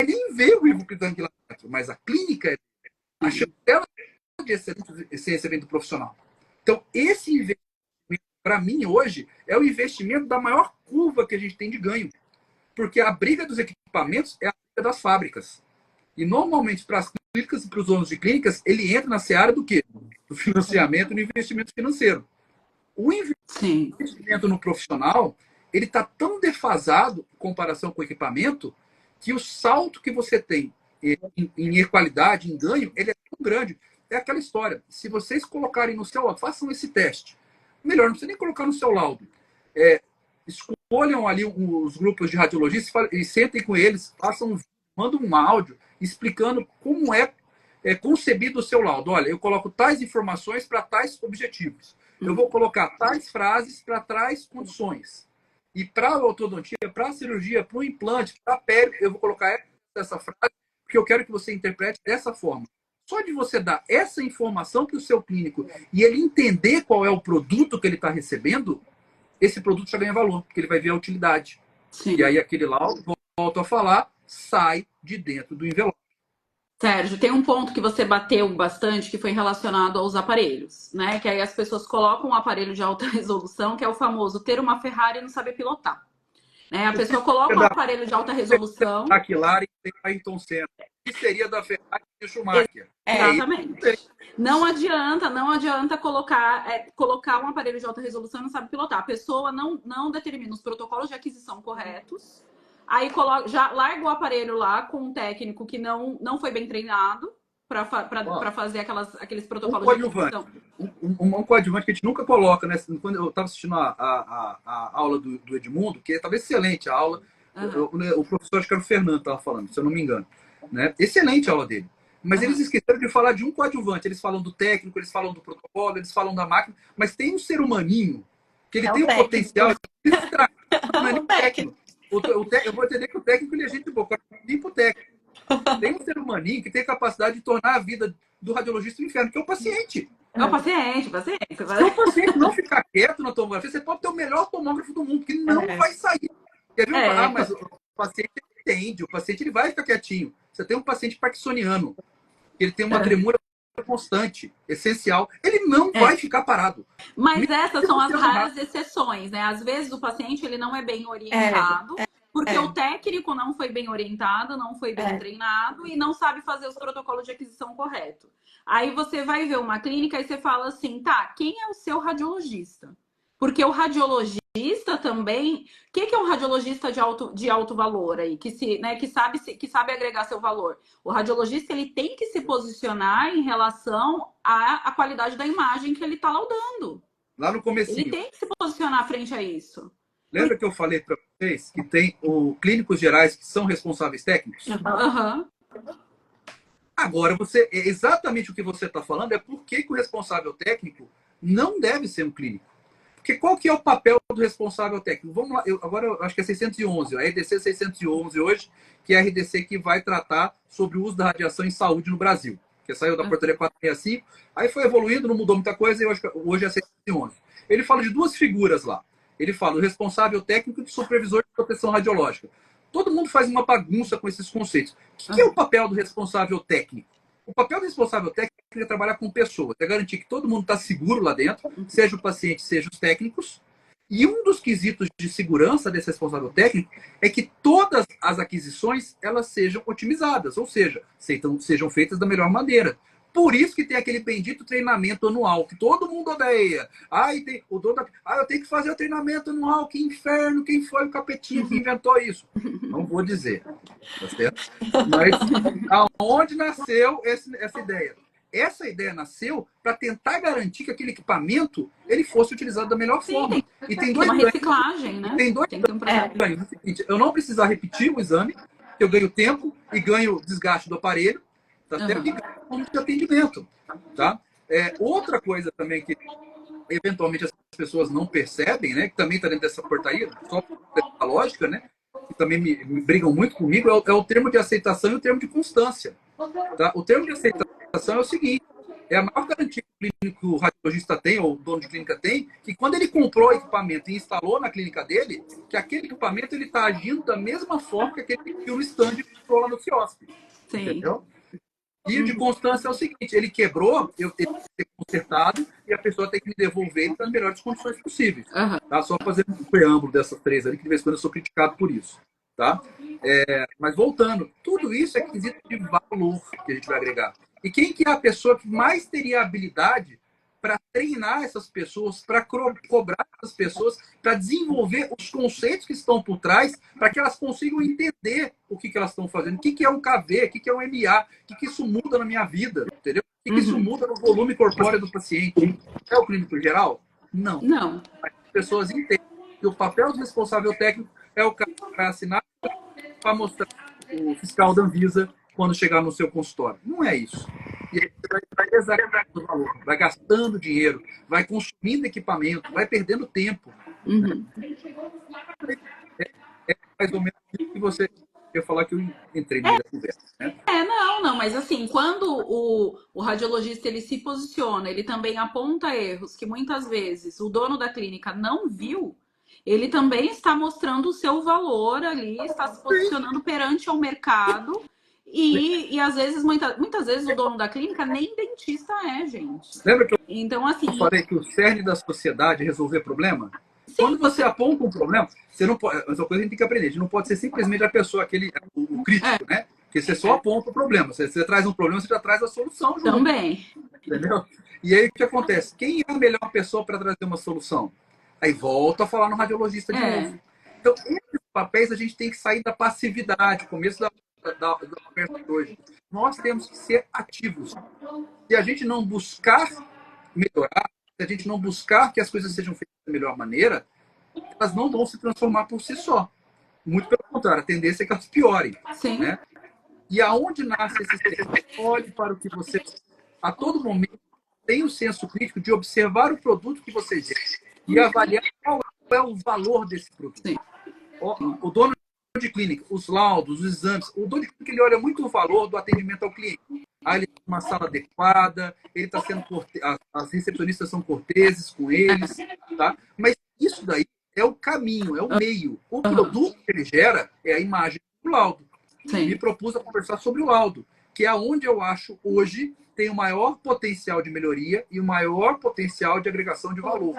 nem ver o Ivo Pitangui lá dentro, mas a clínica, a chancela de excelência vem do profissional. Então, esse investimento, para mim, hoje, é o investimento da maior curva que a gente tem de ganho. Porque a briga dos equipamentos é a briga das fábricas. E, normalmente, para as clínicas e para os donos de clínicas, ele entra na seara do quê? Do financiamento e do investimento financeiro. O investimento no profissional, ele está tão defasado em comparação com o equipamento, que o salto que você tem em qualidade, em ganho, ele é tão grande. É aquela história. Se vocês colocarem no seu laudo, façam esse teste. Melhor, não precisa nem colocar no seu laudo. Escolham ali os grupos de radiologistas e sentem com eles, mandam um áudio explicando como é concebido o seu laudo. Olha, eu coloco tais informações para tais objetivos. Eu vou colocar tais frases para tais condições. E para a ortodontia, para a cirurgia, para o implante, para a pele, eu vou colocar essa frase, porque eu quero que você interprete dessa forma. Só de você dar essa informação para o seu clínico e ele entender qual é o produto que ele está recebendo, esse produto já ganha valor, porque ele vai ver a utilidade. Sim. E aí aquele laudo, volto a falar, sai de dentro do envelope. Sérgio, tem um ponto que você bateu bastante que foi relacionado aos aparelhos, né? Que aí as pessoas colocam um aparelho de alta resolução, que é o famoso ter uma Ferrari e não saber pilotar. Né? A pessoa coloca um aparelho de alta resolução. McLaren e Ayrton Senna. O que seria da Ferrari e Schumacher? Exatamente. Não adianta colocar um aparelho de alta resolução e não sabe pilotar. A pessoa não determina os protocolos de aquisição corretos. Aí já larga o aparelho lá com um técnico que não foi bem treinado, para fazer aqueles protocolos de coadjuvante. aquisição? Um coadjuvante que a gente nunca coloca, né? Quando eu estava assistindo a aula do Edmundo, que estava excelente a aula, o professor, acho que era o Fernando, estava falando, se eu não me engano. Né? Excelente a aula dele. Mas eles esqueceram de falar de um coadjuvante. Eles falam do técnico, eles falam do protocolo, eles falam da máquina, mas tem um ser humaninho que ele tem o potencial de distrair. Não é nem técnico. Eu vou entender que o técnico ele é gente boa, limpa o técnico. Tem um ser humaninho que tem a capacidade de tornar a vida do radiologista um inferno, que é o paciente. É o paciente. Se o paciente não ficar quieto na tomografia, você pode ter o melhor tomógrafo do mundo, que não vai sair. Quer ver? Mas o paciente entende, o paciente ele vai ficar quietinho. Você tem um paciente parkinsoniano, ele tem uma tremura constante, essencial, ele não vai ficar parado. Mas essas são as raras exceções, né? Às vezes o paciente ele não é bem orientado, porque o técnico não foi bem orientado, não foi bem treinado e não sabe fazer os protocolos de aquisição correto. Aí você vai ver uma clínica e você fala assim, tá, quem é o seu radiologista? Porque o radiologista também... O que é um radiologista de alto valor aí? Que sabe agregar seu valor? O radiologista ele tem que se posicionar em relação à qualidade da imagem que ele está laudando. Lá no comecinho. Ele tem que se posicionar frente a isso. Lembra que eu falei para vocês que tem os clínicos gerais que são responsáveis técnicos? Agora, exatamente o que você está falando é por que o responsável técnico não deve ser um clínico. Porque qual que é o papel do responsável técnico? Vamos lá, agora eu acho que é 611, a RDC 611 hoje, que é a RDC que vai tratar sobre o uso da radiação em saúde no Brasil. Que saiu da portaria 465, aí foi evoluindo, não mudou muita coisa, e hoje é 611. Ele fala de duas figuras lá. Ele fala do responsável técnico e do supervisor de proteção radiológica. Todo mundo faz uma bagunça com esses conceitos. O que é o papel do responsável técnico? O papel do responsável técnico é trabalhar com pessoas, é garantir que todo mundo está seguro lá dentro, seja o paciente, seja os técnicos. E um dos quesitos de segurança desse responsável técnico é que todas as aquisições elas sejam otimizadas, ou seja, sejam feitas da melhor maneira. Por isso que tem aquele bendito treinamento anual, que todo mundo odeia. Eu tenho que fazer o treinamento anual, que inferno, quem foi o capetinho que inventou isso? Não vou dizer, tá certo? Mas aonde nasceu essa ideia? Essa ideia nasceu para tentar garantir que aquele equipamento ele fosse utilizado da melhor forma. E tem dois uma reciclagem, né? Tem dois ganhos. Eu não precisar repetir o exame, eu ganho tempo e ganho desgaste do aparelho, tá certo? E ganho de atendimento, tá? Outra coisa também que eventualmente as pessoas não percebem, né? Que também está dentro dessa portaria, só a lógica, né? Que também me brigam muito comigo, é o termo de aceitação e o termo de constância. Tá? O termo de aceitação é o seguinte: é a maior garantia que o radiologista tem, ou o dono de clínica tem, que quando ele comprou o equipamento e instalou na clínica dele, que aquele equipamento está agindo da mesma forma que aquele que o stand comprou lá no CIOSP. Entendeu? E de constância é o seguinte: ele quebrou, eu tenho que ser consertado e a pessoa tem que me devolver ele nas melhores condições possíveis. Tá? Só fazendo um preâmbulo dessas três ali, que de vez em quando eu sou criticado por isso. Tá? Mas voltando, tudo isso é quesito de valor que a gente vai agregar. E quem que é a pessoa que mais teria habilidade para treinar essas pessoas, para cobrar essas pessoas, para desenvolver os conceitos que estão por trás, para que elas consigam entender o que elas estão fazendo, o que é um KV, o que é um MA, o que isso muda na minha vida, entendeu? O que isso muda no volume corpóreo do paciente. É o clínico geral? Não. Não. As pessoas entendem que o papel do responsável técnico é o cara para assinar, para mostrar o fiscal da Anvisa quando chegar no seu consultório. Não é isso. E aí você vai exagerando o valor, vai gastando dinheiro, vai consumindo equipamento, vai perdendo tempo. É mais ou menos isso que você ia falar, que eu entrei nessa conversa. Né? Não, mas assim, quando o radiologista ele se posiciona, ele também aponta erros que muitas vezes o dono da clínica não viu, ele também está mostrando o seu valor ali, está se posicionando perante ao mercado. E às vezes, muitas vezes, o dono da clínica nem dentista é, gente. Lembra que então, assim, eu falei que o cerne da sociedade é resolver problema? Sim, quando você aponta um problema, você não pode. Essa coisa a gente tem que aprender. A gente não pode ser simplesmente a pessoa, o crítico, né? Porque você só aponta o problema. Você traz um problema, você já traz a solução junto. Também. Entendeu? E aí o que acontece? Quem é a melhor pessoa para trazer uma solução? Aí volta a falar no radiologista de novo. Então, esses papéis a gente tem que sair da passividade. O começo da da conversa de hoje. Nós temos que ser ativos. Se a gente não buscar melhorar, se a gente não buscar que as coisas sejam feitas da melhor maneira, elas não vão se transformar por si só. Muito pelo contrário, a tendência é que elas piorem. Sim. Né? E aonde nasce esse senso? Olhe para o que você, a todo momento, tem o senso crítico de observar o produto que você gera e avaliar qual é o valor desse produto. Sim. O dono de clínica, os laudos, os exames, o dono de clínica ele olha muito o valor do atendimento ao cliente. Aí ele tem uma sala adequada, ele está sendo as recepcionistas são corteses com eles, tá? Mas isso daí é o caminho, é o meio. O produto que ele gera é a imagem do laudo. Sim. Me propus a conversar sobre o laudo, que é onde eu acho hoje tem o maior potencial de melhoria e o maior potencial de agregação de valor.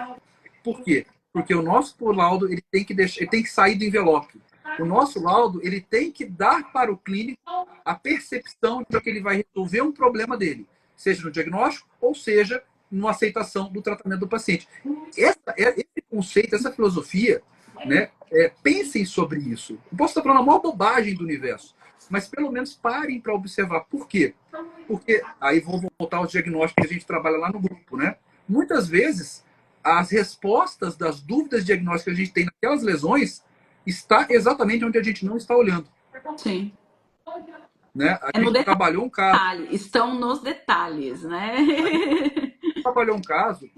Por quê? Porque o nosso laudo ele tem que sair do envelope. O nosso laudo ele tem que dar para o clínico a percepção de que ele vai resolver um problema dele, seja no diagnóstico ou seja na aceitação do tratamento do paciente. Esse conceito, essa filosofia, né? Pensem sobre isso. Eu posso estar falando a maior bobagem do universo, mas pelo menos parem para observar. Por quê? Porque aí vou voltar aos diagnósticos que a gente trabalha lá no grupo, né? Muitas vezes as respostas das dúvidas diagnósticas que a gente tem naquelas lesões está exatamente onde a gente não está olhando. Sim. Né? A gente trabalhou um caso. Estão nos detalhes, né? Trabalhou um caso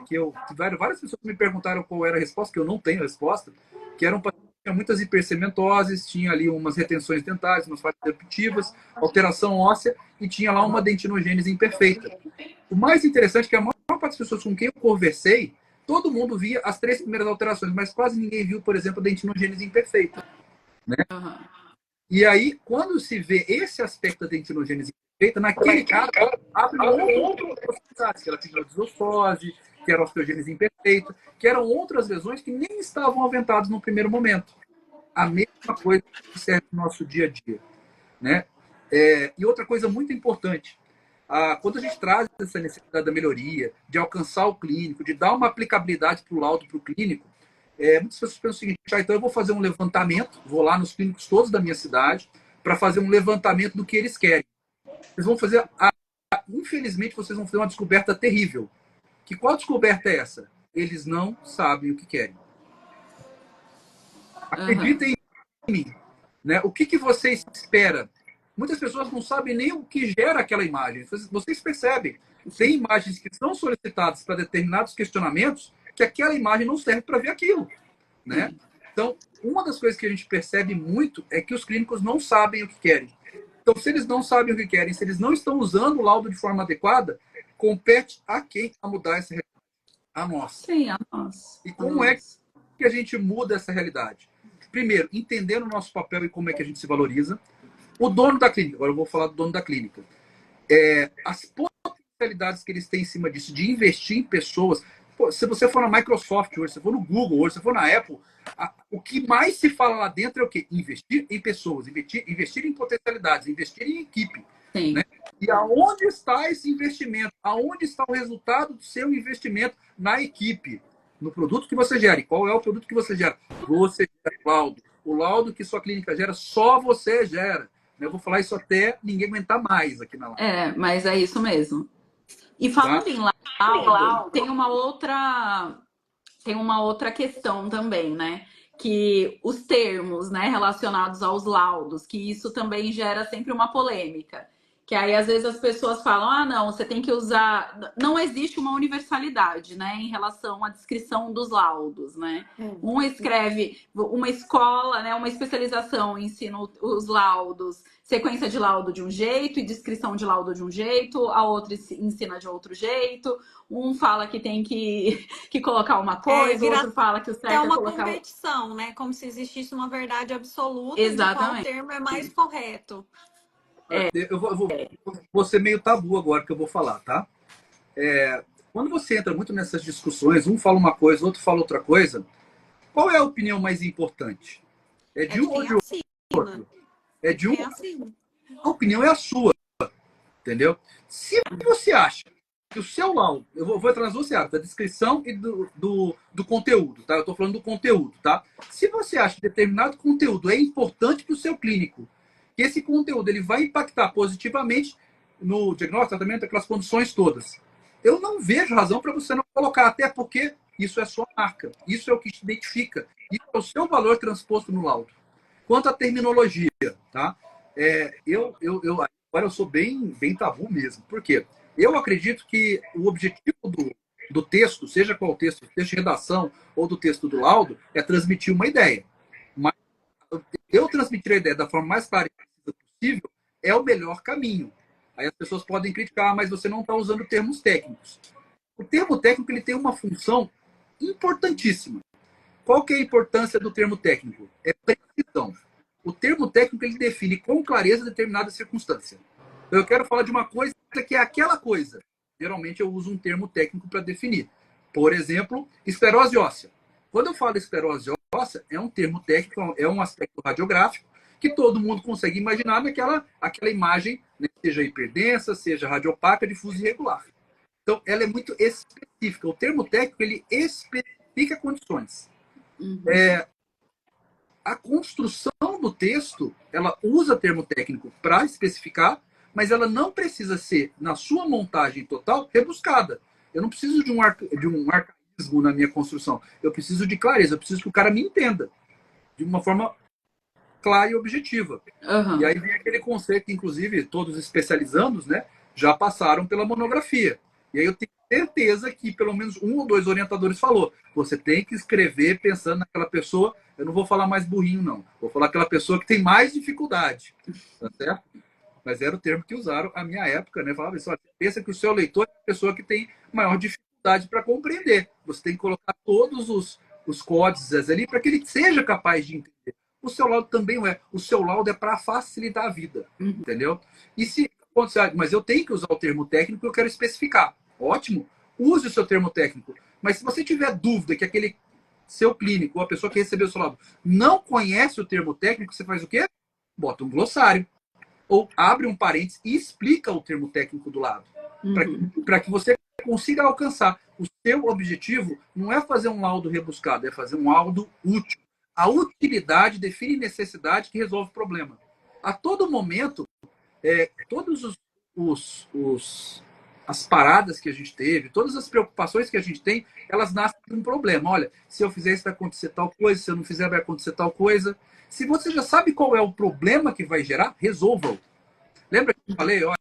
que várias pessoas me perguntaram qual era a resposta, que eu não tenho resposta, que era um paciente que tinha muitas hipersementoses, tinha ali umas retenções dentárias, umas falhas eruptivas, alteração óssea e tinha lá uma dentinogênese imperfeita. O mais interessante é que a maior parte das pessoas com quem eu conversei, todo mundo via as 3 primeiras alterações, mas quase ninguém viu, por exemplo, a dentinogênese imperfeita. Né? E aí, quando se vê esse aspecto da dentinogênese imperfeita, naquele caso, abre outras possibilidades, que era a pigmodisostose, que era a osteogênese imperfeita, que eram outras lesões que nem estavam aventadas no primeiro momento. A mesma coisa que serve no nosso dia a dia. Né? E outra coisa muito importante, quando a gente traz essa necessidade da melhoria, de alcançar o clínico, de dar uma aplicabilidade para o laudo para o clínico, muitas pessoas pensam o seguinte: então eu vou fazer um levantamento, vou lá nos clínicos todos da minha cidade para fazer um levantamento do que eles querem. Eles vão fazer, infelizmente, vocês vão fazer uma descoberta terrível. Que qual descoberta é essa? Eles não sabem o que querem. Acreditem em mim. Né? O que você espera? Muitas pessoas não sabem nem o que gera aquela imagem. Vocês percebem. Tem imagens que são solicitadas para determinados questionamentos que aquela imagem não serve para ver aquilo. Né? Então, uma das coisas que a gente percebe muito é que os clínicos não sabem o que querem. Então, se eles não sabem o que querem, se eles não estão usando o laudo de forma adequada, compete a quem a mudar essa realidade? A nós. Sim, a nós. E como é que a gente muda essa realidade? Primeiro, entendendo o nosso papel e como é que a gente se valoriza. O dono da clínica, agora eu vou falar do dono da clínica. As potencialidades que eles têm em cima disso, de investir em pessoas. Pô, se você for na Microsoft hoje, se for no Google hoje, se for na Apple, o que mais se fala lá dentro é o quê? Investir em pessoas, investir em potencialidades, investir em equipe. Sim. Né? E aonde está esse investimento? Aonde está o resultado do seu investimento na equipe? No produto que você gera. E qual é o produto que você gera? Você gera o laudo. O laudo que sua clínica gera, só você gera. Eu vou falar isso até ninguém aguentar mais aqui na live. Mas é isso mesmo. E falando em laudo, tem uma outra questão também, né? Que os termos, né, relacionados aos laudos, que isso também gera sempre uma polêmica. Que aí, às vezes, as pessoas falam, não, você tem que usar... Não existe uma universalidade, né, em relação à descrição dos laudos, né? Um escreve, uma escola, né, uma especialização ensina os laudos, sequência de laudo de um jeito e descrição de laudo de um jeito, a outra ensina de outro jeito, um fala que tem que colocar uma coisa, o outro fala que o certo é uma colocar... competição, né? Como se existisse uma verdade absoluta. Exatamente. De qual termo é mais correto. Eu vou ser meio tabu agora que eu vou falar, tá? Quando você entra muito nessas discussões, um fala uma coisa, outro fala outra coisa, qual é a opinião mais importante? É de um ou de outro? É de um. A opinião é a sua, entendeu? Se você acha que o seu laudo, eu vou entrar nas duas áreas, da descrição e do conteúdo, tá? Eu estou falando do conteúdo, tá? Se você acha que determinado conteúdo é importante para o seu clínico que esse conteúdo ele vai impactar positivamente no diagnóstico, tratamento, aquelas condições todas. Eu não vejo razão para você não colocar, até porque isso é sua marca, isso é o que te identifica, isso é o seu valor transposto no laudo. Quanto à terminologia, tá? Agora eu sou bem tabu mesmo. Por quê? Eu acredito que o objetivo do texto, seja qual texto, texto de redação ou do texto do laudo, é transmitir uma ideia. Mas eu transmitir a ideia da forma mais clara e possível é o melhor caminho. Aí as pessoas podem criticar, mas você não está usando termos técnicos. O termo técnico ele tem uma função importantíssima. Qual que é a importância do termo técnico? É precisão. O termo técnico ele define com clareza determinada circunstância. Então, eu quero falar de uma coisa que é aquela coisa. Geralmente eu uso um termo técnico para definir. Por exemplo, esclerose óssea. Quando eu falo esclerose óssea, é um termo técnico, é um aspecto radiográfico que todo mundo consegue imaginar aquela imagem, né, seja hiperdensa, seja radiopaca, difusa e irregular. Então, ela é muito específica. O termo técnico ele especifica condições. Uhum. A construção do texto, ela usa termo técnico para especificar, mas ela não precisa ser, na sua montagem total, rebuscada. Eu não preciso de um arcaísmo na minha construção. Eu preciso de clareza, eu preciso que o cara me entenda de uma forma clara e objetiva. Uhum. E aí vem aquele conceito que, inclusive, todos os especializandos, né, já passaram pela monografia. E aí eu tenho certeza que pelo menos um ou dois orientadores falou. Você tem que escrever pensando naquela pessoa. Eu não vou falar mais burrinho, não. Vou falar aquela pessoa que tem mais dificuldade. Tá certo? Mas era o termo que usaram à minha época, né? Falava assim, pensa que o seu leitor é a pessoa que tem maior dificuldade para compreender. Você tem que colocar todos os códigos ali para que ele seja capaz de entender. O seu laudo também é. O seu laudo é para facilitar a vida. Entendeu? E se mas eu tenho que usar o termo técnico, eu quero especificar. Ótimo, use o seu termo técnico. Mas se você tiver dúvida que aquele seu clínico, ou a pessoa que recebeu o seu laudo, não conhece o termo técnico, você faz o quê? Bota um glossário. Ou abre um parênteses e explica o termo técnico do lado. Para que você consiga alcançar. O seu objetivo não é fazer um laudo rebuscado, é fazer um laudo útil. A utilidade define necessidade que resolve o problema. A todo momento, todos as paradas que a gente teve, todas as preocupações que a gente tem, elas nascem de um problema. Olha, se eu fizer isso vai acontecer tal coisa, se eu não fizer vai acontecer tal coisa. Se você já sabe qual é o problema que vai gerar, resolva-o. Lembra que eu falei? Olha,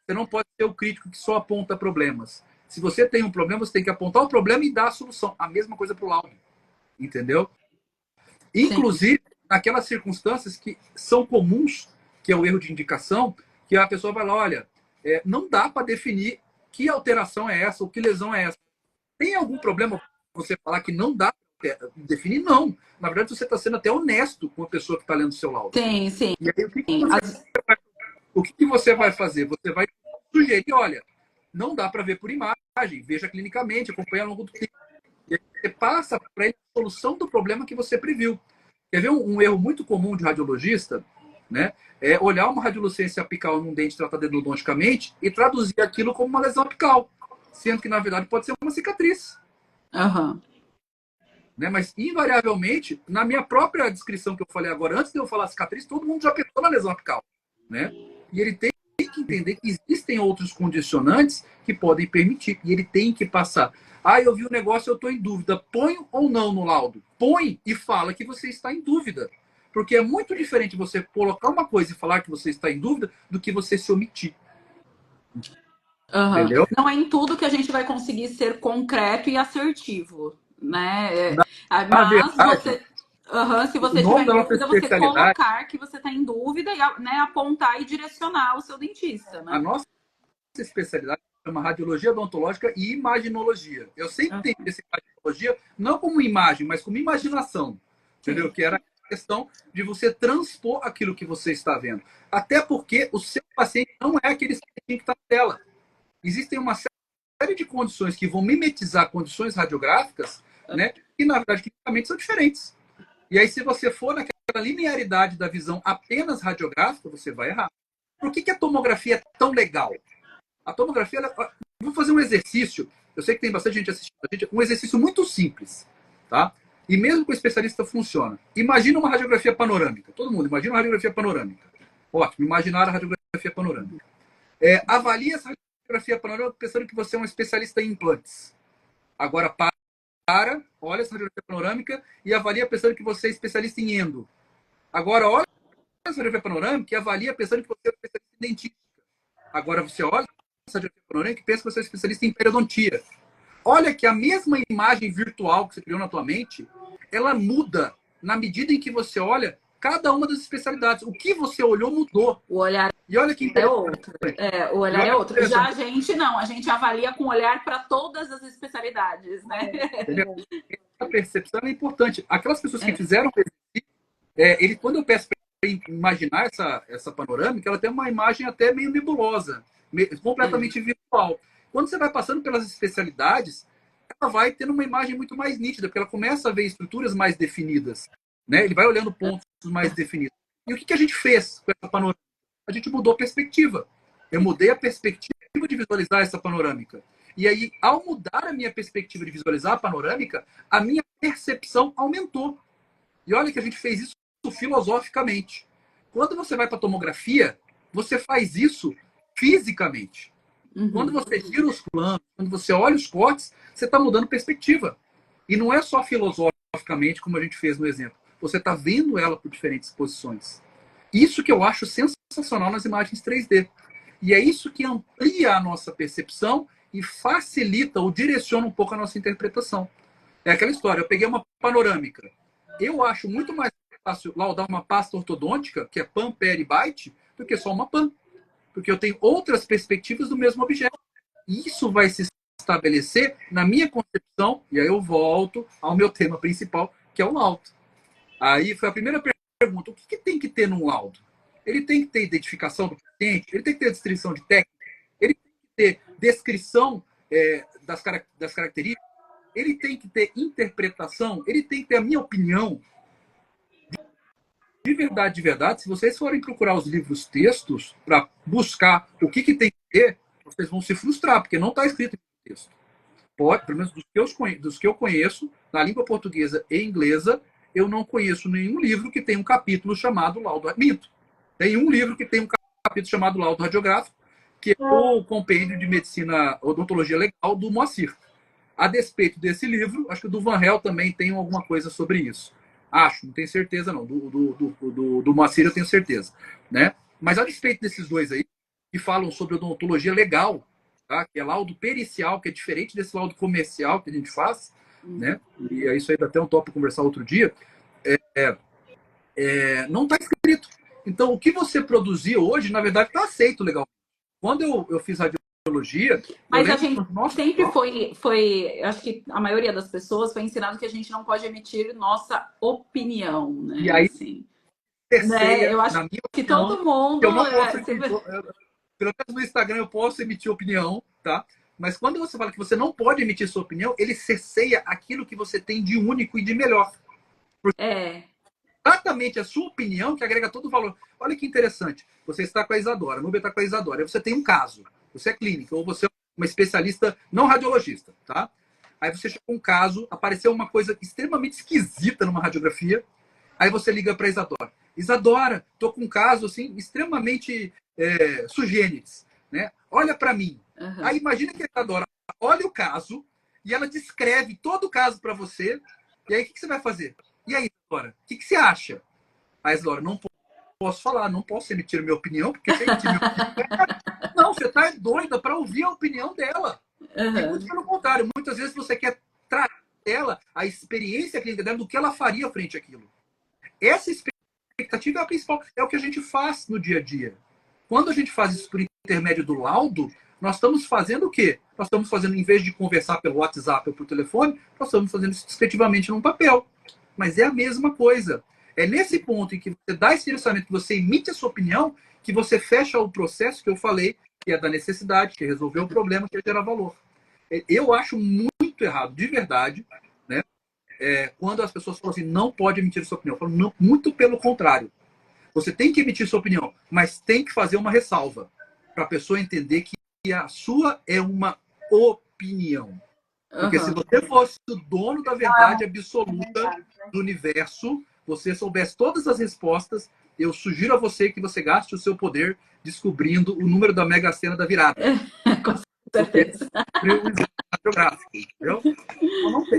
você não pode ser o crítico que só aponta problemas. Se você tem um problema, você tem que apontar o problema e dar a solução. A mesma coisa para o laudo. Entendeu? Inclusive, naquelas circunstâncias que são comuns, que é o erro de indicação, que a pessoa vai lá, olha, não dá para definir que alteração é essa ou que lesão é essa. Tem algum problema você falar que não dá para definir? Não. Na verdade, você está sendo até honesto com a pessoa que está lendo o seu laudo. Sim, sim. E aí, o que você vai fazer? Você vai sugerir, olha, não dá para ver por imagem, veja clinicamente, acompanhe ao longo do tempo. E aí você passa para ele a solução do problema que você previu. Quer ver um erro muito comum de radiologista? Né? É olhar uma radiolucência apical num dente tratado endodonticamente e traduzir aquilo como uma lesão apical, sendo que, na verdade, pode ser uma cicatriz. Uhum. Né? Mas, invariavelmente, na minha própria descrição que eu falei agora, antes de eu falar cicatriz, todo mundo já pensou na lesão apical. Né? E ele tem que entender que existem outros condicionantes que podem permitir. E ele tem que passar. Ah, eu vi o negócio, eu estou em dúvida. Põe ou não no laudo? Põe e fala que você está em dúvida. Porque é muito diferente você colocar uma coisa e falar que você está em dúvida do que você se omitir. Uhum. Entendeu? Não é em tudo que a gente vai conseguir ser concreto e assertivo, né? Na Mas verdade, se o você nome tiver da em nossa dúvida, você especialidade, colocar que você está em dúvida e, né, apontar e direcionar o seu dentista, né? a nossa especialidade chama radiologia odontológica e imaginologia. Eu sempre tenho essa imaginologia não como imagem, mas como imaginação. Entendeu? Sim. Que era a questão de você transpor aquilo que você está vendo. Até porque o seu paciente não é aquele paciente que está na tela. Existem uma série de condições que vão mimetizar condições radiográficas, né, que, na verdade, quimicamente são diferentes. E aí, se você for naquela linearidade da visão apenas radiográfica, você vai errar. Por que a tomografia é tão legal? A tomografia, vou fazer um exercício, eu sei que tem bastante gente assistindo a gente, um exercício muito simples, tá? E mesmo com o especialista funciona. Imagina uma radiografia panorâmica. Todo mundo imagina uma radiografia panorâmica. Ótimo, imaginar a radiografia panorâmica. Avalie essa radiografia panorâmica pensando que você é um especialista em implantes. Agora, olha essa radiografia panorâmica e avalia pensando que você é especialista em endo. Agora, olha essa radiografia panorâmica e avalia pensando que você é um especialista em dentística. Agora, você olha essa radiografia panorâmica e pensa que você é um especialista em periodontia. Olha que a mesma imagem virtual que você criou na tua mente, ela muda na medida em que você olha cada uma das especialidades. O que você olhou mudou. O olhar E olha que é outro. O olhar é outro. Já a gente não, a gente avalia com olhar para todas as especialidades, né? A percepção é importante. Aquelas pessoas que fizeram quando eu peço para imaginar essa panorâmica, ela tem uma imagem até meio nebulosa, completamente virtual. Quando você vai passando pelas especialidades, ela vai tendo uma imagem muito mais nítida, porque ela começa a ver estruturas mais definidas, né? Ele vai olhando pontos mais definidos. E o que a gente fez com essa panorâmica? A gente mudou a perspectiva. Eu mudei a perspectiva de visualizar essa panorâmica. E aí, ao mudar a minha perspectiva de visualizar a panorâmica, a minha percepção aumentou. E olha que a gente fez isso filosoficamente. Quando você vai para a tomografia, você faz isso fisicamente. Quando você tira os planos, quando você olha os cortes, você está mudando perspectiva. E não é só filosoficamente, como a gente fez no exemplo. Você está vendo ela por diferentes posições. Isso que eu acho sensacional nas imagens 3D. E é isso que amplia a nossa percepção e facilita ou direciona um pouco a nossa interpretação. É aquela história, eu peguei uma panorâmica. Eu acho muito mais fácil laudar uma pasta ortodôntica, que é PAN, PER e BITE, do que só uma PAN. Porque eu tenho outras perspectivas do mesmo objeto. Isso vai se estabelecer na minha concepção, e aí eu volto ao meu tema principal, que é o laudo. Aí foi a primeira pergunta, o que tem que ter num laudo? Ele tem que ter identificação do paciente, ele tem que ter descrição de técnica, ele tem que ter descrição das características, ele tem que ter interpretação, ele tem que ter a minha opinião. De verdade, se vocês forem procurar os livros textos para buscar o que tem que ter, vocês vão se frustrar, porque não está escrito em texto. Pode, pelo menos dos que eu conheço, na língua portuguesa e inglesa, eu não conheço nenhum livro que tenha um capítulo chamado laudo. Minto. Tem um livro que tem um capítulo chamado laudo radiográfico, que é o compêndio de medicina odontologia legal do Moacir. A despeito desse livro, acho que o do Van Hel também tem alguma coisa sobre isso. Acho, não tenho certeza não. Do Moacir eu tenho certeza. Né? Mas a despeito desses dois aí, que falam sobre odontologia legal, tá? Que é laudo pericial, que é diferente desse laudo comercial que a gente faz, né? E isso aí dá até um top para conversar outro dia, não está escrito. Então, o que você produzir hoje, na verdade, está aceito legal. Quando eu fiz radiologia... Mas a gente sempre foi... Acho que a maioria das pessoas foi ensinado que a gente não pode emitir nossa opinião, né? E aí, assim, né? Eu acho que todo mundo... Eu não posso pelo menos no Instagram eu posso emitir opinião, tá? Mas quando você fala que você não pode emitir sua opinião, ele cerceia aquilo que você tem de único e de melhor. Exatamente a sua opinião que agrega todo o valor. Olha que interessante. Você está com a Isadora, a Núbia está com a Isadora. Aí você tem um caso. Você é clínica ou você é uma especialista não radiologista, tá? Aí você chegou um caso, apareceu uma coisa extremamente esquisita numa radiografia. Aí você liga para a Isadora. Isadora, tô com um caso assim extremamente sugênites, né? Olha para mim. Uhum. Aí imagina que a Isadora olha o caso e ela descreve todo o caso para você. E aí o que você vai fazer? E aí, Isadora, o que você acha? Aí, Isadora, não posso falar, não posso emitir minha opinião, porque se emitir minha opinião... Não, você tá doida para ouvir a opinião dela. Uhum. E muito pelo contrário, muitas vezes você quer trazer dela a experiência clínica dela do que ela faria frente àquilo. Essa expectativa é a principal, é o que a gente faz no dia a dia. Quando a gente faz isso por intermédio do laudo, nós estamos fazendo o quê? Nós estamos fazendo, em vez de conversar pelo WhatsApp ou por telefone, nós estamos fazendo isso efetivamente num papel. Mas é a mesma coisa. É nesse ponto em que você dá esse direcionamento, que você emite a sua opinião, que você fecha o processo que eu falei, que é da necessidade, que é resolver o problema, que é gerar valor. Eu acho muito errado, de verdade, né? Quando as pessoas falam assim, não pode emitir sua opinião. Eu falo, não, muito pelo contrário. Você tem que emitir sua opinião, mas tem que fazer uma ressalva para a pessoa entender que a sua é uma opinião. Porque se você fosse o dono da verdade absoluta do universo, você soubesse todas as respostas, eu sugiro a você que você gaste o seu poder descobrindo o número da Mega Sena da virada. Com certeza. Geográfico, entendeu?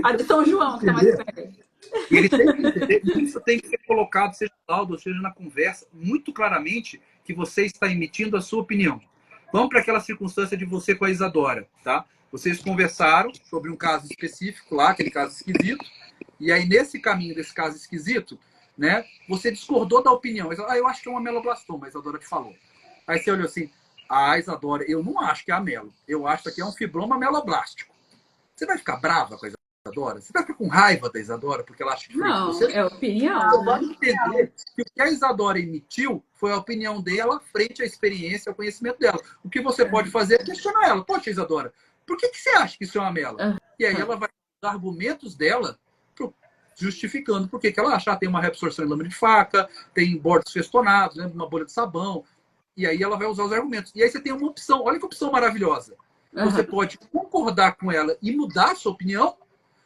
A de São João, que tá mais perto. E ele tem que entender, isso tem que ser colocado, seja no laudo, ou seja na conversa, muito claramente que você está emitindo a sua opinião. Vamos para aquela circunstância de você com a Isadora, tá? Vocês conversaram sobre um caso específico lá, aquele caso esquisito, e aí nesse caminho desse caso esquisito, né, você discordou da opinião. Eu acho que é uma meloblastoma, a Isadora te falou. Aí você olhou assim, Isadora, eu não acho que é a melo, eu acho que aqui é um fibroma meloblástico. Você vai ficar brava com a Isadora? Você vai ficar com raiva da Isadora porque ela acha que não, você? é opinião. Você vai entender que o que a Isadora emitiu foi a opinião dela frente à experiência, ao conhecimento dela. O que você pode fazer é questionar ela. Poxa, Isadora, por que você acha que isso é uma mela? E aí ela vai dar argumentos dela justificando por que ela acha. Tem uma reabsorção em lâmina de faca, tem bordos festonados, lembra de uma bolha de sabão. E aí ela vai usar os argumentos. E aí você tem uma opção. Olha que opção maravilhosa. Você pode concordar com ela e mudar a sua opinião,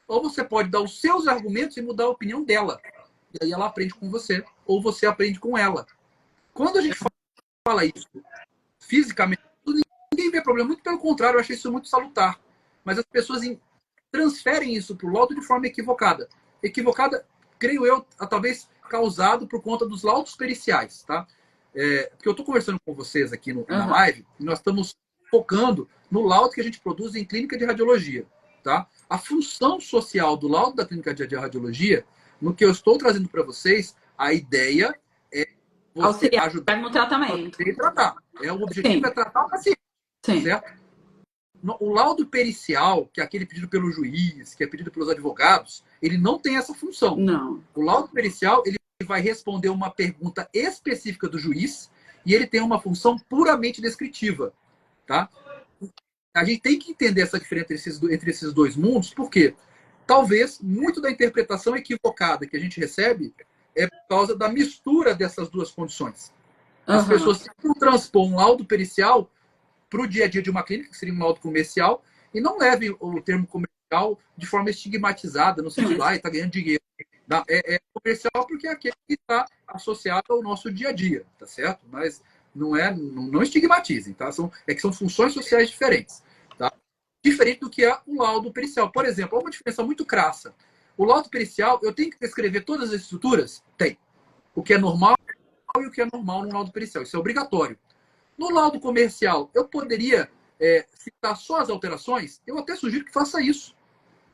ou você pode dar os seus argumentos e mudar a opinião dela. E aí ela aprende com você, ou você aprende com ela. Quando a gente fala isso fisicamente, ninguém vê problema. Muito pelo contrário, eu achei isso muito salutar. Mas as pessoas transferem isso para o laudo de forma equivocada. Equivocada, creio eu, talvez causado por conta dos laudos periciais. Tá? Porque eu estou conversando com vocês aqui na live, e nós estamos focando no laudo que a gente produz em clínica de radiologia. Tá? A função social do laudo da clínica de radiologia, no que eu estou trazendo para vocês, a ideia é você auxiliar ajudar no tratamento. E tratar. O objetivo é tratar o paciente. Sim. Certo? O laudo pericial, que é aquele pedido pelo juiz, que é pedido pelos advogados, ele não tem essa função. Não. O laudo pericial, ele vai responder uma pergunta específica do juiz e ele tem uma função puramente descritiva. Tá? A gente tem que entender essa diferença entre esses dois mundos, porque talvez muito da interpretação equivocada que a gente recebe é por causa da mistura dessas duas condições. As pessoas tentam transpor um laudo pericial para o dia a dia de uma clínica, que seria um laudo comercial, e não levem o termo comercial de forma estigmatizada, no sentido, está ganhando dinheiro. É comercial porque é aquele que está associado ao nosso dia a dia, tá certo? Mas não estigmatizem, tá? São funções sociais diferentes. Tá? Diferente do que é o laudo pericial. Por exemplo, há uma diferença muito crassa. O laudo pericial, eu tenho que descrever todas as estruturas? Tem. O que é normal e o que é normal no laudo pericial. Isso é obrigatório. No laudo comercial, eu poderia citar só as alterações? Eu até sugiro que faça isso.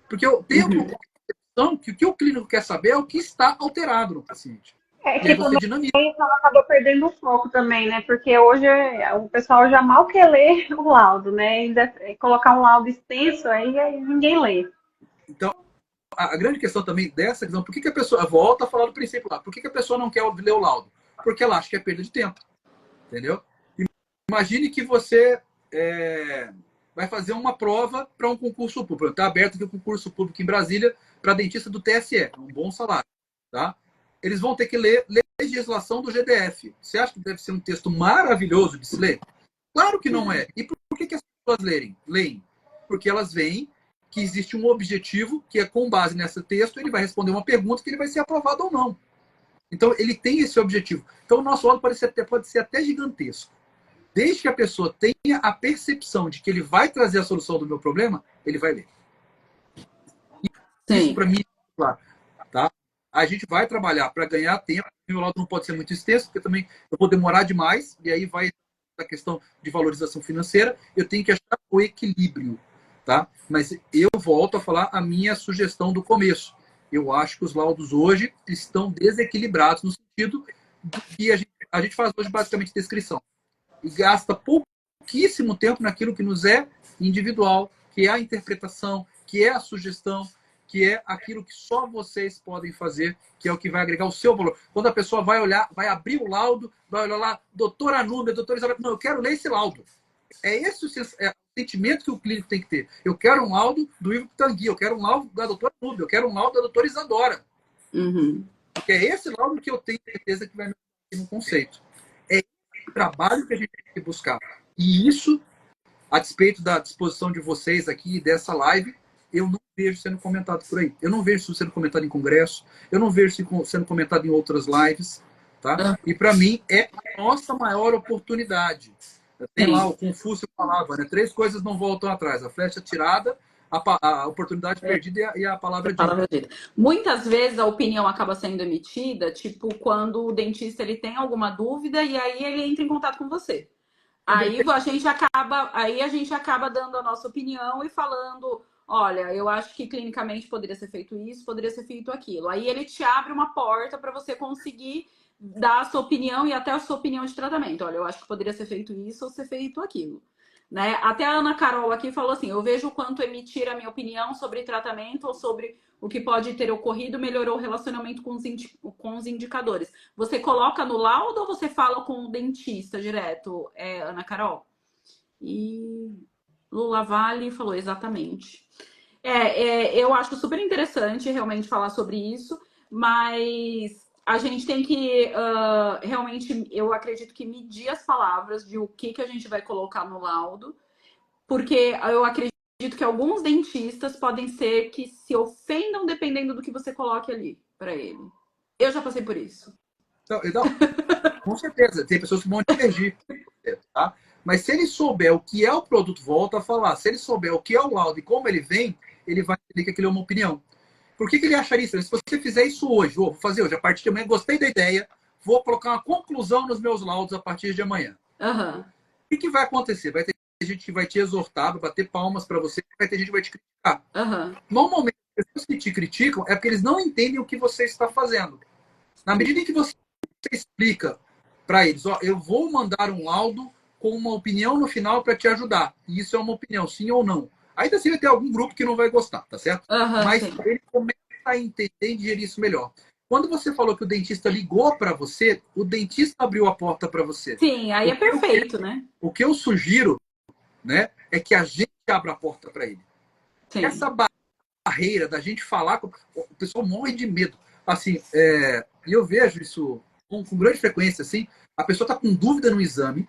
Porque eu tenho uma concepção que o que o clínico quer saber é o que está alterado no paciente. Que também acabou perdendo o foco também, né? Porque hoje o pessoal já mal quer ler o laudo, né? Ainda colocar um laudo extenso, aí ninguém lê. Então, a grande questão também dessa questão, por que a pessoa, volta a falar do princípio lá, por que a pessoa não quer ler o laudo? Porque ela acha que é perda de tempo. Entendeu? Imagine que você vai fazer uma prova para um concurso público. Está aberto aqui o concurso público em Brasília para dentista do TSE, um bom salário. Tá? Eles vão ter que ler legislação do GDF. Você acha que deve ser um texto maravilhoso de se ler? Claro que não é. E por que as pessoas leem? Porque elas veem que existe um objetivo que é com base nesse texto, ele vai responder uma pergunta que ele vai ser aprovado ou não. Então, ele tem esse objetivo. Então, o nosso laudo pode ser até gigantesco. Desde que a pessoa tenha a percepção de que ele vai trazer a solução do meu problema, ele vai ler. Isso, para mim, é claro. Tá? A gente vai trabalhar para ganhar tempo. O meu laudo não pode ser muito extenso, porque também eu vou demorar demais, e aí vai a questão de valorização financeira. Eu tenho que achar o equilíbrio. Tá? Mas eu volto a falar a minha sugestão do começo. Eu acho que os laudos hoje estão desequilibrados no sentido do que a gente faz hoje basicamente descrição. E gasta pouquíssimo tempo naquilo que nos é individual, que é a interpretação, que é a sugestão, que é aquilo que só vocês podem fazer, que é o que vai agregar o seu valor. Quando a pessoa vai olhar, vai abrir o laudo, vai olhar lá, doutora Núbia, doutora Isabel, não, eu quero ler esse laudo. É esse o sentimento que o clínico tem que ter. Eu quero um laudo do Ivo Pitangui, eu quero um laudo da doutora Núbia, eu quero um laudo da doutora Isadora. Porque é esse laudo que eu tenho certeza que vai me dar no conceito. É esse trabalho que a gente tem que buscar. E isso, a despeito da disposição de vocês aqui, dessa live, eu não vejo sendo comentado por aí. Eu não vejo isso sendo comentado em congresso, eu não vejo isso sendo comentado em outras lives. tá? Ah, E para mim é a nossa maior oportunidade. Tem lá o Confúcio falava, né? 3 coisas não voltam atrás: a flecha tirada, a oportunidade perdida e a palavra dita. palavra dita. Muitas vezes a opinião acaba sendo emitida, tipo, quando o dentista ele tem alguma dúvida e aí ele entra em contato com você. Aí a gente acaba dando a nossa opinião e falando, olha, eu acho que clinicamente poderia ser feito isso, poderia ser feito aquilo. Aí ele te abre uma porta para você conseguir dar a sua opinião e até a sua opinião de tratamento. Olha, eu acho que poderia ser feito isso ou ser feito aquilo. Né? Até a Ana Carol aqui falou assim: eu vejo o quanto emitir a minha opinião sobre tratamento ou sobre o que pode ter ocorrido melhorou o relacionamento com os indicadores. Você coloca no laudo ou você fala com o dentista direto, Ana Carol? E Lula Vale falou exatamente. Eu acho super interessante realmente falar sobre isso, mas a gente tem que realmente, eu acredito que medir as palavras de o que a gente vai colocar no laudo, porque eu acredito que alguns dentistas podem ser que se ofendam dependendo do que você coloque ali para ele. Eu já passei por isso. Então, com certeza, tem pessoas que vão divergir, tá? Mas se ele souber o que é o produto, volta a falar. Se ele souber o que é o laudo e como ele vem, ele vai entender que aquilo é uma opinião. Por que ele acharia isso? Se você fizer isso hoje, vou fazer hoje, a partir de amanhã, gostei da ideia, vou colocar uma conclusão nos meus laudos a partir de amanhã. Uhum. O que vai acontecer? Vai ter gente que vai te exortar, vai bater palmas para você, vai ter gente que vai te criticar. Uhum. Normalmente, as pessoas que te criticam é porque eles não entendem o que você está fazendo. Na medida em que você explica para eles, ó, eu vou mandar um laudo com uma opinião no final para te ajudar. E isso é uma opinião, sim ou não. Ainda assim vai ter algum grupo que não vai gostar, tá certo? Mas Sim. ele começa a entender e digerir isso melhor. Quando você falou que o dentista ligou para você, o dentista abriu a porta para você. Sim, aí é perfeito, né? O que eu sugiro, né, é que a gente abra a porta para ele. Sim. Essa barreira da gente falar, o pessoal morre de medo. Assim, e eu vejo isso com grande frequência, assim, a pessoa está com dúvida no exame,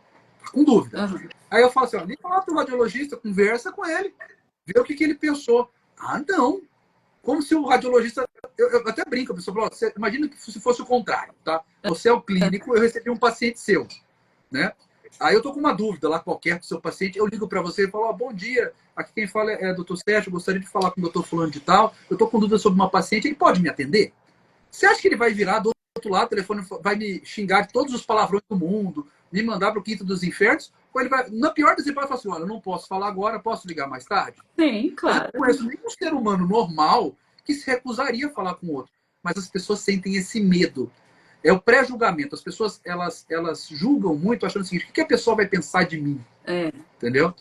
com dúvida. Uhum. Aí eu falo assim, ó, liga lá para o radiologista, conversa com ele, vê o que ele pensou. Ah, não. Como se o radiologista... Eu até brinco, a pessoa fala, imagina que se fosse o contrário, tá? Você é o clínico, eu recebi um paciente seu, né? Aí eu tô com uma dúvida lá qualquer do seu paciente, eu ligo para você e falo, oh, bom dia, aqui quem fala é o Dr. Sérgio, eu gostaria de falar com o Dr. Fulano de tal, eu tô com dúvida sobre uma paciente, ele pode me atender? Você acha que ele vai virar do outro lado, o telefone vai me xingar de todos os palavrões do mundo, me mandar para o quinto dos infernos? Ou ele vai, na pior das hipóteses, falar assim, olha, eu não posso falar agora, posso ligar mais tarde? Sim, claro. Eu não conheço nenhum ser humano normal que se recusaria a falar com o outro. Mas as pessoas sentem esse medo. É o pré-julgamento. As pessoas, elas julgam muito, achando o seguinte, o que a pessoa vai pensar de mim? Entendeu?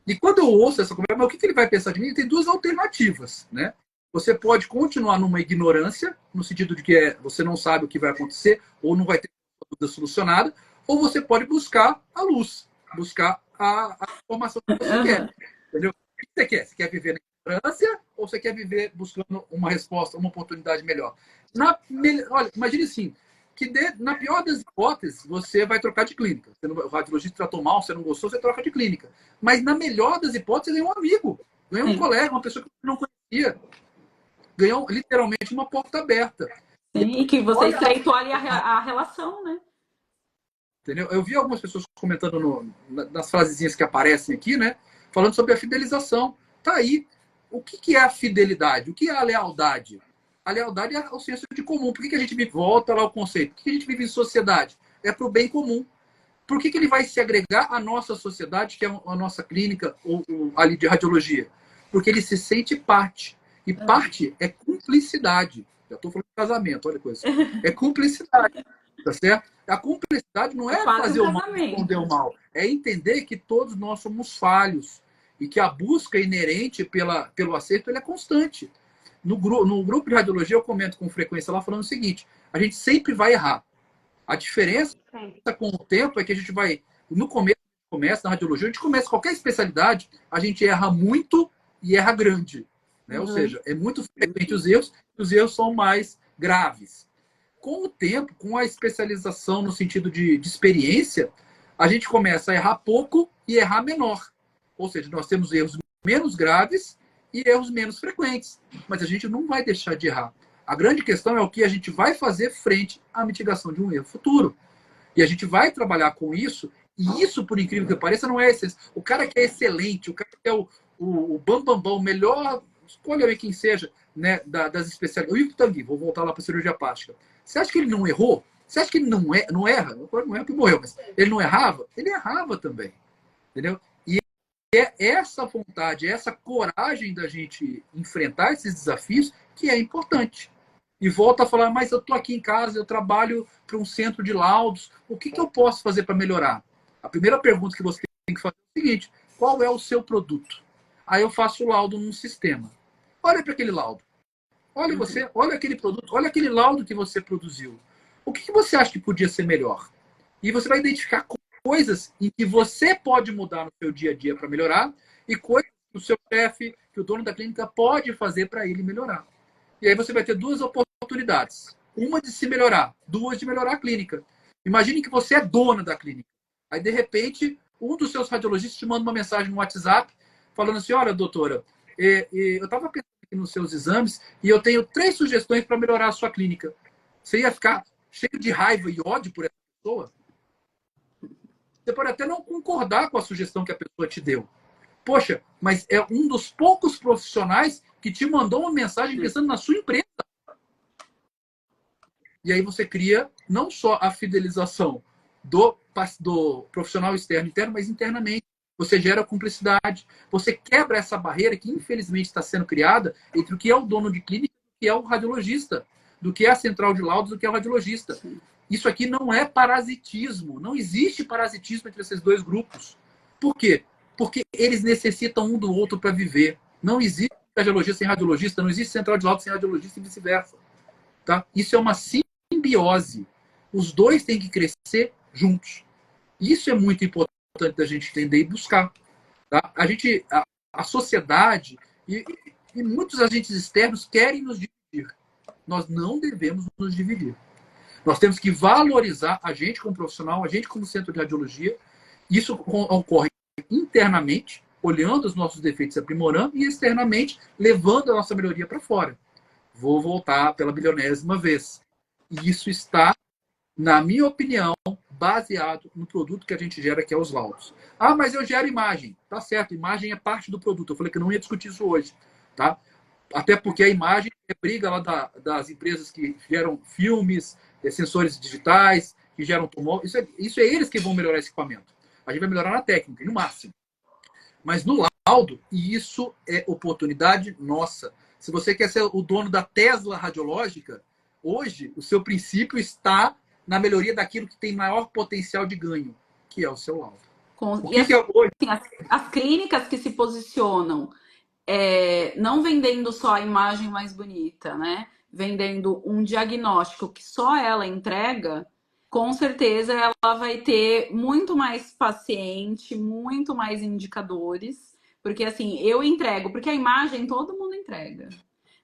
E quando eu ouço essa conversa, mas o que ele vai pensar de mim? Tem 2 alternativas, né? Você pode continuar numa ignorância, no sentido de que você não sabe o que vai acontecer, ou não vai ter dúvida solucionada, ou você pode buscar a luz, buscar a informação que você quer. Entendeu? O que você quer? Você quer viver na ignorância ou você quer viver buscando uma resposta, uma oportunidade melhor? Olha, imagine assim, que na pior das hipóteses, você vai trocar de clínica. O radiologista tratou mal, você não gostou, você troca de clínica. Mas na melhor das hipóteses, você ganhou um amigo, ganhou um colega, uma pessoa que você não conhecia. Ganhou literalmente uma porta aberta. Sim, e que você estreitou ali a relação, né? Entendeu? Eu vi algumas pessoas comentando nas frasezinhas que aparecem aqui, né? Falando sobre a fidelização. Tá aí. O que é a fidelidade? O que é a lealdade? A lealdade é o senso de comum. Por que a gente volta lá ao conceito? Por que a gente vive em sociedade? É para o bem comum. Por que ele vai se agregar à nossa sociedade, que é a nossa clínica ou ali de radiologia? Porque ele se sente parte. E parte é cumplicidade. Já estou falando de casamento, olha a coisa. É cumplicidade. Tá certo? A cumplicidade não é fazer o mal, esconder o mal. É entender que todos nós somos falhos. E que a busca inerente pelo acerto é constante. No grupo de radiologia, eu comento com frequência lá falando o seguinte: a gente sempre vai errar. A diferença com o tempo é que a gente vai. No começo na radiologia, a gente começa qualquer especialidade, a gente erra muito e erra grande. Né? Ou seja, é muito frequente os erros são mais graves. Com o tempo, com a especialização no sentido de experiência, a gente começa a errar pouco e errar menor. Ou seja, nós temos erros menos graves e erros menos frequentes. Mas a gente não vai deixar de errar. A grande questão é o que a gente vai fazer frente à mitigação de um erro futuro. E a gente vai trabalhar com isso, e isso, por incrível que pareça, não é essência. O cara que é excelente, o cara que é o bambambam, o melhor, escolha aí quem seja, né, das especialidades. O Ippo Tanguy, vou voltar lá para a cirurgia plástica. Você acha que ele não errou? Você acha que ele não erra? Não erra porque morreu, mas ele não errava? Ele errava também. Entendeu? E é essa vontade, essa coragem da gente enfrentar esses desafios que é importante. E volta a falar, mas eu estou aqui em casa, eu trabalho para um centro de laudos, o que eu posso fazer para melhorar? A primeira pergunta que você tem que fazer é o seguinte, qual é o seu produto? Aí eu faço o laudo num sistema. Olha para aquele laudo. Olha você, olha aquele produto, olha aquele laudo que você produziu. O que você acha que podia ser melhor? E você vai identificar coisas em que você pode mudar no seu dia a dia para melhorar e coisas que o seu chefe, que o dono da clínica pode fazer para ele melhorar. E aí você vai ter duas oportunidades. Uma de se melhorar, duas de melhorar a clínica. Imagine que você é dona da clínica. Aí, de repente, um dos seus radiologistas te manda uma mensagem no WhatsApp falando assim, olha, doutora, eu estava pensando aqui nos seus exames e eu tenho 3 sugestões para melhorar a sua clínica. Você ia ficar cheio de raiva e ódio por essa pessoa? Você pode até não concordar com a sugestão que a pessoa te deu. Poxa, mas é um dos poucos profissionais que te mandou uma mensagem pensando na sua empresa. E aí você cria não só a fidelização do profissional externo, mas internamente. Você gera cumplicidade. Você quebra essa barreira que, infelizmente, está sendo criada entre o que é o dono de clínica e o que é o radiologista, do que é a central de laudos do que é o radiologista. Isso aqui não é parasitismo. Não existe parasitismo entre esses dois grupos. Por quê? Porque eles necessitam um do outro para viver. Não existe radiologista sem radiologista, não existe central de laudos sem radiologista e vice-versa. Tá? Isso é uma simbiose. Os dois têm que crescer juntos. Isso é muito importante da gente entender e buscar. Tá? A sociedade e muitos agentes externos querem nos dividir. Nós não devemos nos dividir. Nós temos que valorizar a gente como profissional, a gente como centro de radiologia. Isso ocorre internamente, olhando os nossos defeitos e aprimorando, e externamente, levando a nossa melhoria para fora. Vou voltar pela bilionésima vez. E isso está, na minha opinião, baseado no produto que a gente gera, que é os laudos. Ah, mas eu gero imagem. Tá certo, imagem é parte do produto. Eu falei que eu não ia discutir isso hoje. Tá? Até porque a imagem é briga lá das empresas que geram filmes, sensores digitais, que geram tumor. Isso é eles que vão melhorar esse equipamento. A gente vai melhorar na técnica, no máximo. Mas no laudo, e isso é oportunidade nossa. Se você quer ser o dono da Tesla radiológica, hoje o seu princípio está na melhoria daquilo que tem maior potencial de ganho, que é o seu laudo. As clínicas que se posicionam não vendendo só a imagem mais bonita, né? Vendendo um diagnóstico que só ela entrega, com certeza ela vai ter muito mais paciente, muito mais indicadores, porque assim, eu entrego, porque a imagem todo mundo entrega.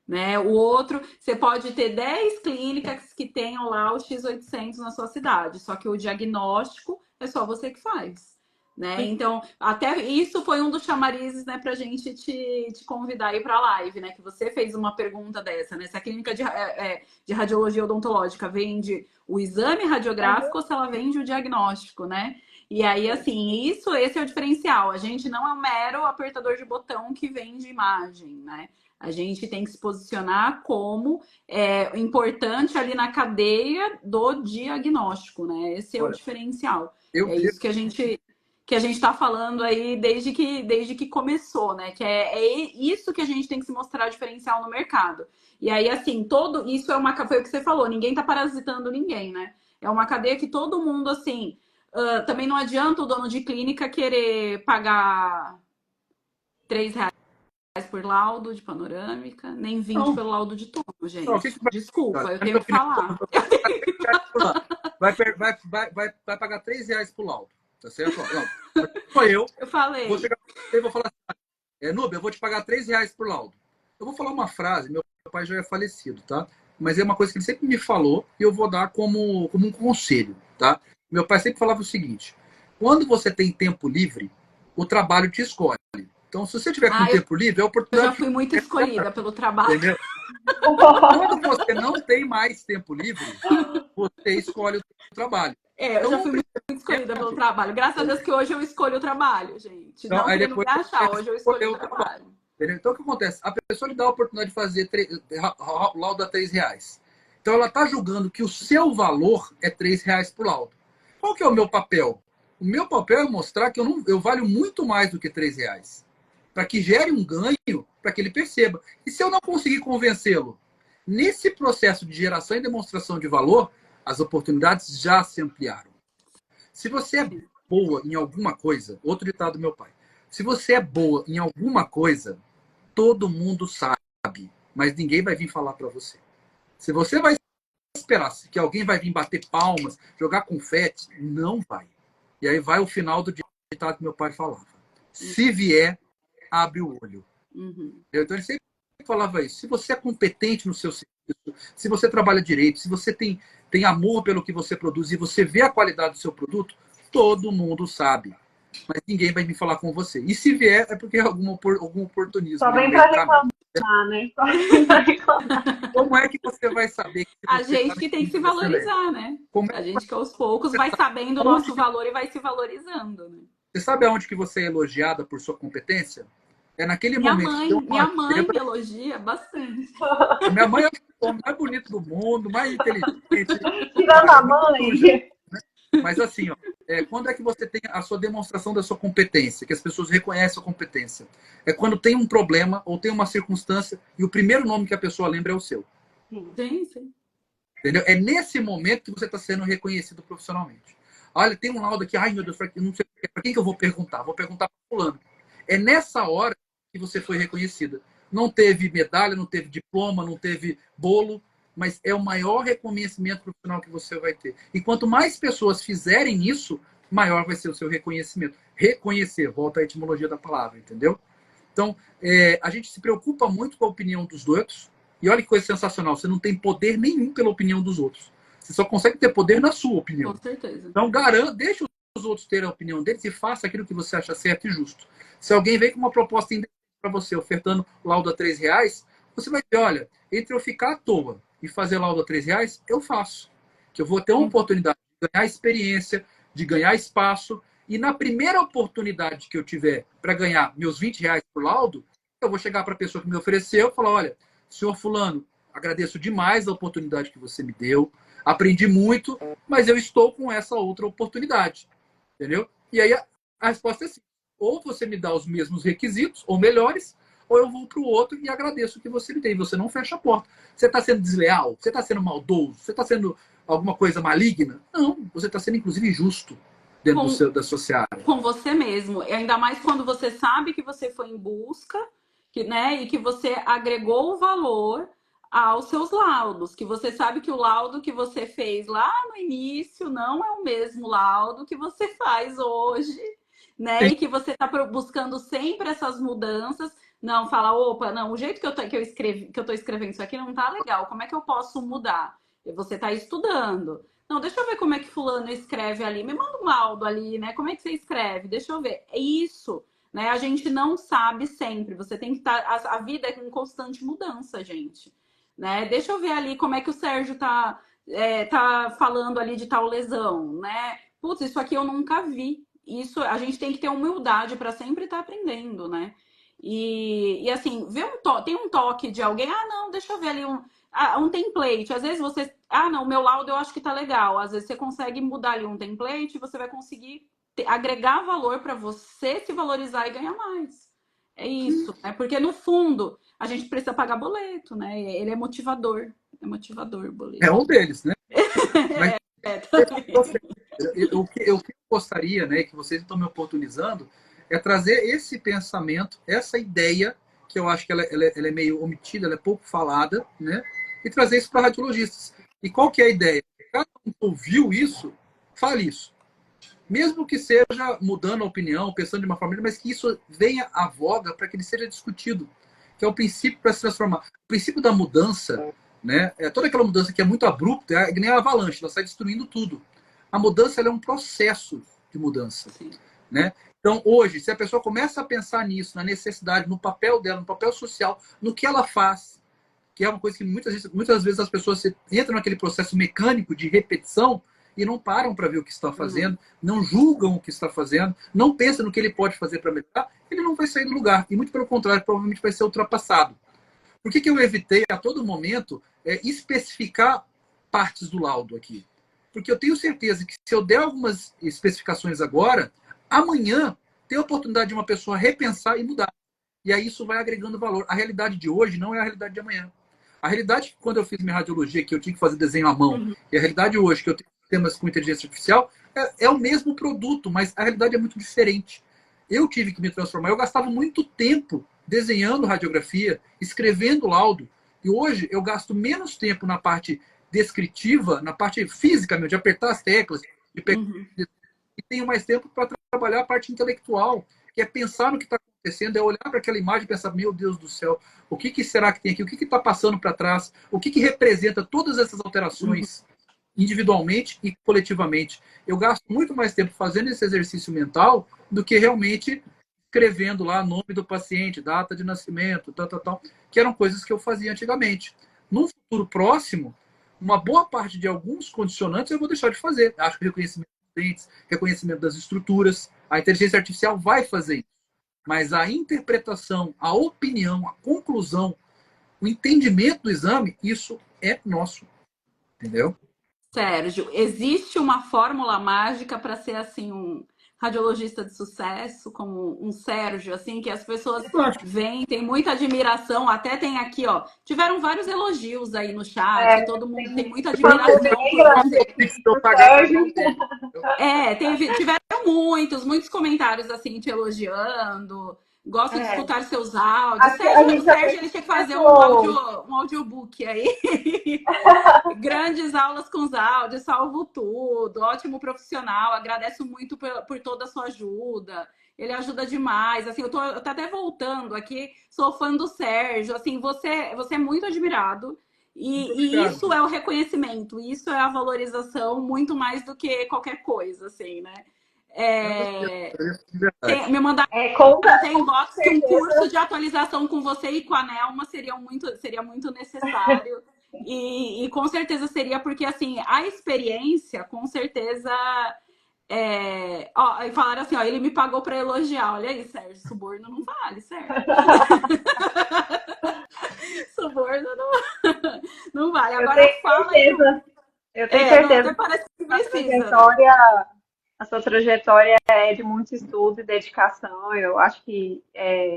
Né? O outro, você pode ter 10 clínicas que tenham lá o X800 na sua cidade, só que o diagnóstico é só você que faz. Né? Então, até isso foi um dos chamarizes, né, para a gente te convidar aí para a live, né? Que você fez uma pergunta dessa, né? Se a clínica de radiologia odontológica vende o exame radiográfico ou se ela vende o diagnóstico, né? E aí, assim, esse é o diferencial. A gente não é um mero apertador de botão que vende imagem, né? A gente tem que se posicionar como importante ali na cadeia do diagnóstico, né? Esse é o diferencial. Isso que a gente está falando aí desde que começou, né? Que é isso que a gente tem que se mostrar diferencial no mercado. E aí, assim, isso foi o que você falou, ninguém tá parasitando ninguém, né? É uma cadeia que todo mundo, assim, também não adianta o dono de clínica querer pagar R$3 por laudo de panorâmica, nem 20 não. Pelo laudo de tomo, gente. Não, desculpa, eu tenho que falar. Vai pagar R$3 por laudo, tá certo? Não, sou eu. Eu falei. Eu vou falar assim, Nubia, eu vou te pagar R$3 por laudo. Eu vou falar uma frase, meu pai já é falecido, tá? Mas é uma coisa que ele sempre me falou e eu vou dar como um conselho, tá? Meu pai sempre falava o seguinte, quando você tem tempo livre, o trabalho te escolhe. Então, se você tiver com tempo livre, é a oportunidade. Eu já fui muito escolhida pelo trabalho. Entendeu? Quando você não tem mais tempo livre, você escolhe o trabalho. Eu já fui muito escolhida pelo trabalho. Graças a Deus que hoje eu escolho o trabalho, gente. Então, não aí querendo me depois achar, você hoje eu escolheu escolho o o trabalho. trabalho. Entendeu? Então, o que acontece? A pessoa lhe dá a oportunidade de fazer laudo a R$ 3. Então, ela está julgando que o seu valor é R$ 3 por laudo. Qual que é o meu papel? O meu papel é mostrar que eu valho muito mais do que R$ 3. Para que gere um ganho, para que ele perceba. E se eu não conseguir convencê-lo? Nesse processo de geração e demonstração de valor, as oportunidades já se ampliaram. Se você é boa em alguma coisa, outro ditado do meu pai, se você é boa em alguma coisa, todo mundo sabe, mas ninguém vai vir falar para você. Se você vai esperar que alguém vai vir bater palmas, jogar confete, não vai. E aí vai o final do ditado que meu pai falava. Se vier, abre o olho. Então ele sempre falava isso. Se você é competente no seu serviço, se você trabalha direito, se você tem amor pelo que você produz e você vê a qualidade do seu produto, todo mundo sabe. Mas ninguém vai vir falar com você. E se vier, é porque é algum oportunismo. Só vem para reclamar, né? Só vem para reclamar. Como é que você vai saber que A gente que tem que se valorizar, né? A gente que aos poucos vai sabendo o nosso valor e vai se valorizando, né? Você sabe aonde que você é elogiada por sua competência? É naquele momento. Minha mãe me elogia bastante. Minha mãe é o homem mais bonito do mundo, mais inteligente. Tirando a mãe. Mas assim, ó, quando é que você tem a sua demonstração da sua competência, que as pessoas reconhecem a competência? É quando tem um problema ou tem uma circunstância e o primeiro nome que a pessoa lembra é o seu. Sim. Entendeu? É nesse momento que você está sendo reconhecido profissionalmente. Olha, tem um laudo aqui, ai meu Deus, não sei para quem que eu vou perguntar? Vou perguntar para fulano. É nessa hora que você foi reconhecida. Não teve medalha, não teve diploma, não teve bolo, mas é o maior reconhecimento profissional que você vai ter. E quanto mais pessoas fizerem isso, maior vai ser o seu reconhecimento. Reconhecer, volta à etimologia da palavra, entendeu? Então, a gente se preocupa muito com a opinião dos outros. E olha que coisa sensacional, você não tem poder nenhum pela opinião dos outros. Você só consegue ter poder na sua opinião. Com certeza. Então, deixa os outros terem a opinião deles e faça aquilo que você acha certo e justo. Se alguém vem com uma proposta para você, ofertando laudo a R$ 3, você vai dizer, olha, entre eu ficar à toa e fazer laudo a R$ 3, eu faço. Que eu vou ter uma oportunidade de ganhar experiência, de ganhar espaço, e na primeira oportunidade que eu tiver para ganhar meus R$ 20 por laudo, eu vou chegar para a pessoa que me ofereceu e falar, olha, senhor fulano, agradeço demais a oportunidade que você me deu, aprendi muito, mas eu estou com essa outra oportunidade. Entendeu? E aí a resposta é sim. Ou você me dá os mesmos requisitos, ou melhores, ou eu vou para o outro e agradeço o que você me tem. Você não fecha a porta. Você está sendo desleal? Você está sendo maldoso? Você está sendo alguma coisa maligna? Não. Você está sendo, inclusive, justo dentro da sua seara. Com você mesmo. E ainda mais quando você sabe que você foi em busca, né, e que você agregou o valor aos seus laudos, que você sabe que o laudo que você fez lá no início não é o mesmo laudo que você faz hoje, né? E que você está buscando sempre essas mudanças. Não, fala, opa, não, o jeito que eu tô escrevendo isso aqui não tá legal. Como é que eu posso mudar? E você está estudando. Não, deixa eu ver como é que fulano escreve ali. Me manda um laudo ali, né? Como é que você escreve? Deixa eu ver. É isso. Né? A gente não sabe sempre. Você tem que estar. A vida é em constante mudança, gente. Né? Deixa eu ver ali como é que o Sérgio tá falando ali de tal lesão, né? Putz, isso aqui eu nunca vi. Isso a gente tem que ter humildade para sempre estar aprendendo, né? E assim, tem um toque de alguém, não, deixa eu ver ali um template. Às vezes você, não, o meu laudo eu acho que tá legal. Às vezes você consegue mudar ali um template e você vai conseguir agregar valor para você se valorizar e ganhar mais. É isso, né? Porque no fundo a gente precisa pagar boleto, né? Ele é motivador o boleto. É um deles, né? Mas, o que eu gostaria, né, que vocês estão me oportunizando, é trazer esse pensamento, essa ideia, que eu acho que ela é meio omitida, ela é pouco falada, né? E trazer isso para radiologistas. E qual que é a ideia? Cada um que ouviu isso, fale isso. Mesmo que seja mudando a opinião, pensando de uma forma, mas que isso venha à voga para que ele seja discutido. Que é o princípio para se transformar. O princípio da mudança, né? É toda aquela mudança que é muito abrupta, é que nem a avalanche, ela sai destruindo tudo. A mudança ela é um processo de mudança. Né? Então, hoje, se a pessoa começa a pensar nisso, na necessidade, no papel dela, no papel social, no que ela faz, que é uma coisa que muitas vezes as pessoas entram naquele processo mecânico de repetição e não param para ver o que está fazendo, não julgam o que está fazendo, não pensam no que ele pode fazer para melhorar, ele não vai sair do lugar. E muito pelo contrário, provavelmente vai ser ultrapassado. Por que eu evitei a todo momento especificar partes do laudo aqui? Porque eu tenho certeza que se eu der algumas especificações agora, amanhã tem a oportunidade de uma pessoa repensar e mudar. E aí isso vai agregando valor. A realidade de hoje não é a realidade de amanhã. A realidade, quando eu fiz minha radiologia, que eu tinha que fazer desenho à mão, e a realidade hoje, que eu tenho sistemas com inteligência artificial, é o mesmo produto, mas a realidade é muito diferente. Eu tive que me transformar. Eu gastava muito tempo desenhando radiografia, escrevendo laudo, e hoje eu gasto menos tempo na parte descritiva, na parte física, de apertar as teclas, de pegar, e tenho mais tempo para trabalhar a parte intelectual, que é pensar no que está acontecendo, é olhar para aquela imagem e pensar, meu Deus do céu, o que será que tem aqui? O que está passando para trás? O que representa todas essas alterações individualmente e coletivamente? Eu gasto muito mais tempo fazendo esse exercício mental do que realmente escrevendo lá nome do paciente, data de nascimento, tal, que eram coisas que eu fazia antigamente. Num futuro próximo, uma boa parte de alguns condicionantes eu vou deixar de fazer. Acho que reconhecimento dos dentes, reconhecimento das estruturas, a inteligência artificial vai fazer isso. Mas a interpretação, a opinião, a conclusão, o entendimento do exame, isso é nosso. Entendeu? Sérgio, existe uma fórmula mágica para ser assim um radiologista de sucesso, como um Sérgio, assim, que as pessoas veem, tem muita admiração, até tem aqui, ó, tiveram vários elogios aí no chat, todo mundo tem muita admiração por você. Tiveram muitos comentários assim, te elogiando. Gosto de escutar seus áudios. O Sérgio ele tinha que fazer um audiobook aí. Grandes aulas com os áudios, salvo tudo. Ótimo profissional. Agradeço muito por toda a sua ajuda. Ele ajuda demais. Assim, eu tô até voltando aqui. Sou fã do Sérgio. Assim, você é muito admirado. E isso é o reconhecimento. Isso é a valorização muito mais do que qualquer coisa, assim, né? Me mandar tem inbox que um curso de atualização com você e com a Nelma seria muito necessário. E com certeza seria, porque assim, a experiência, com certeza. E falaram assim, ó, ele me pagou para elogiar. Olha aí, Sérgio, suborno não vale, Sérgio. Suborno não vale. Agora fala aí. Eu tenho certeza. Até parece que precisa. A sua trajetória é de muito estudo e dedicação. Eu acho que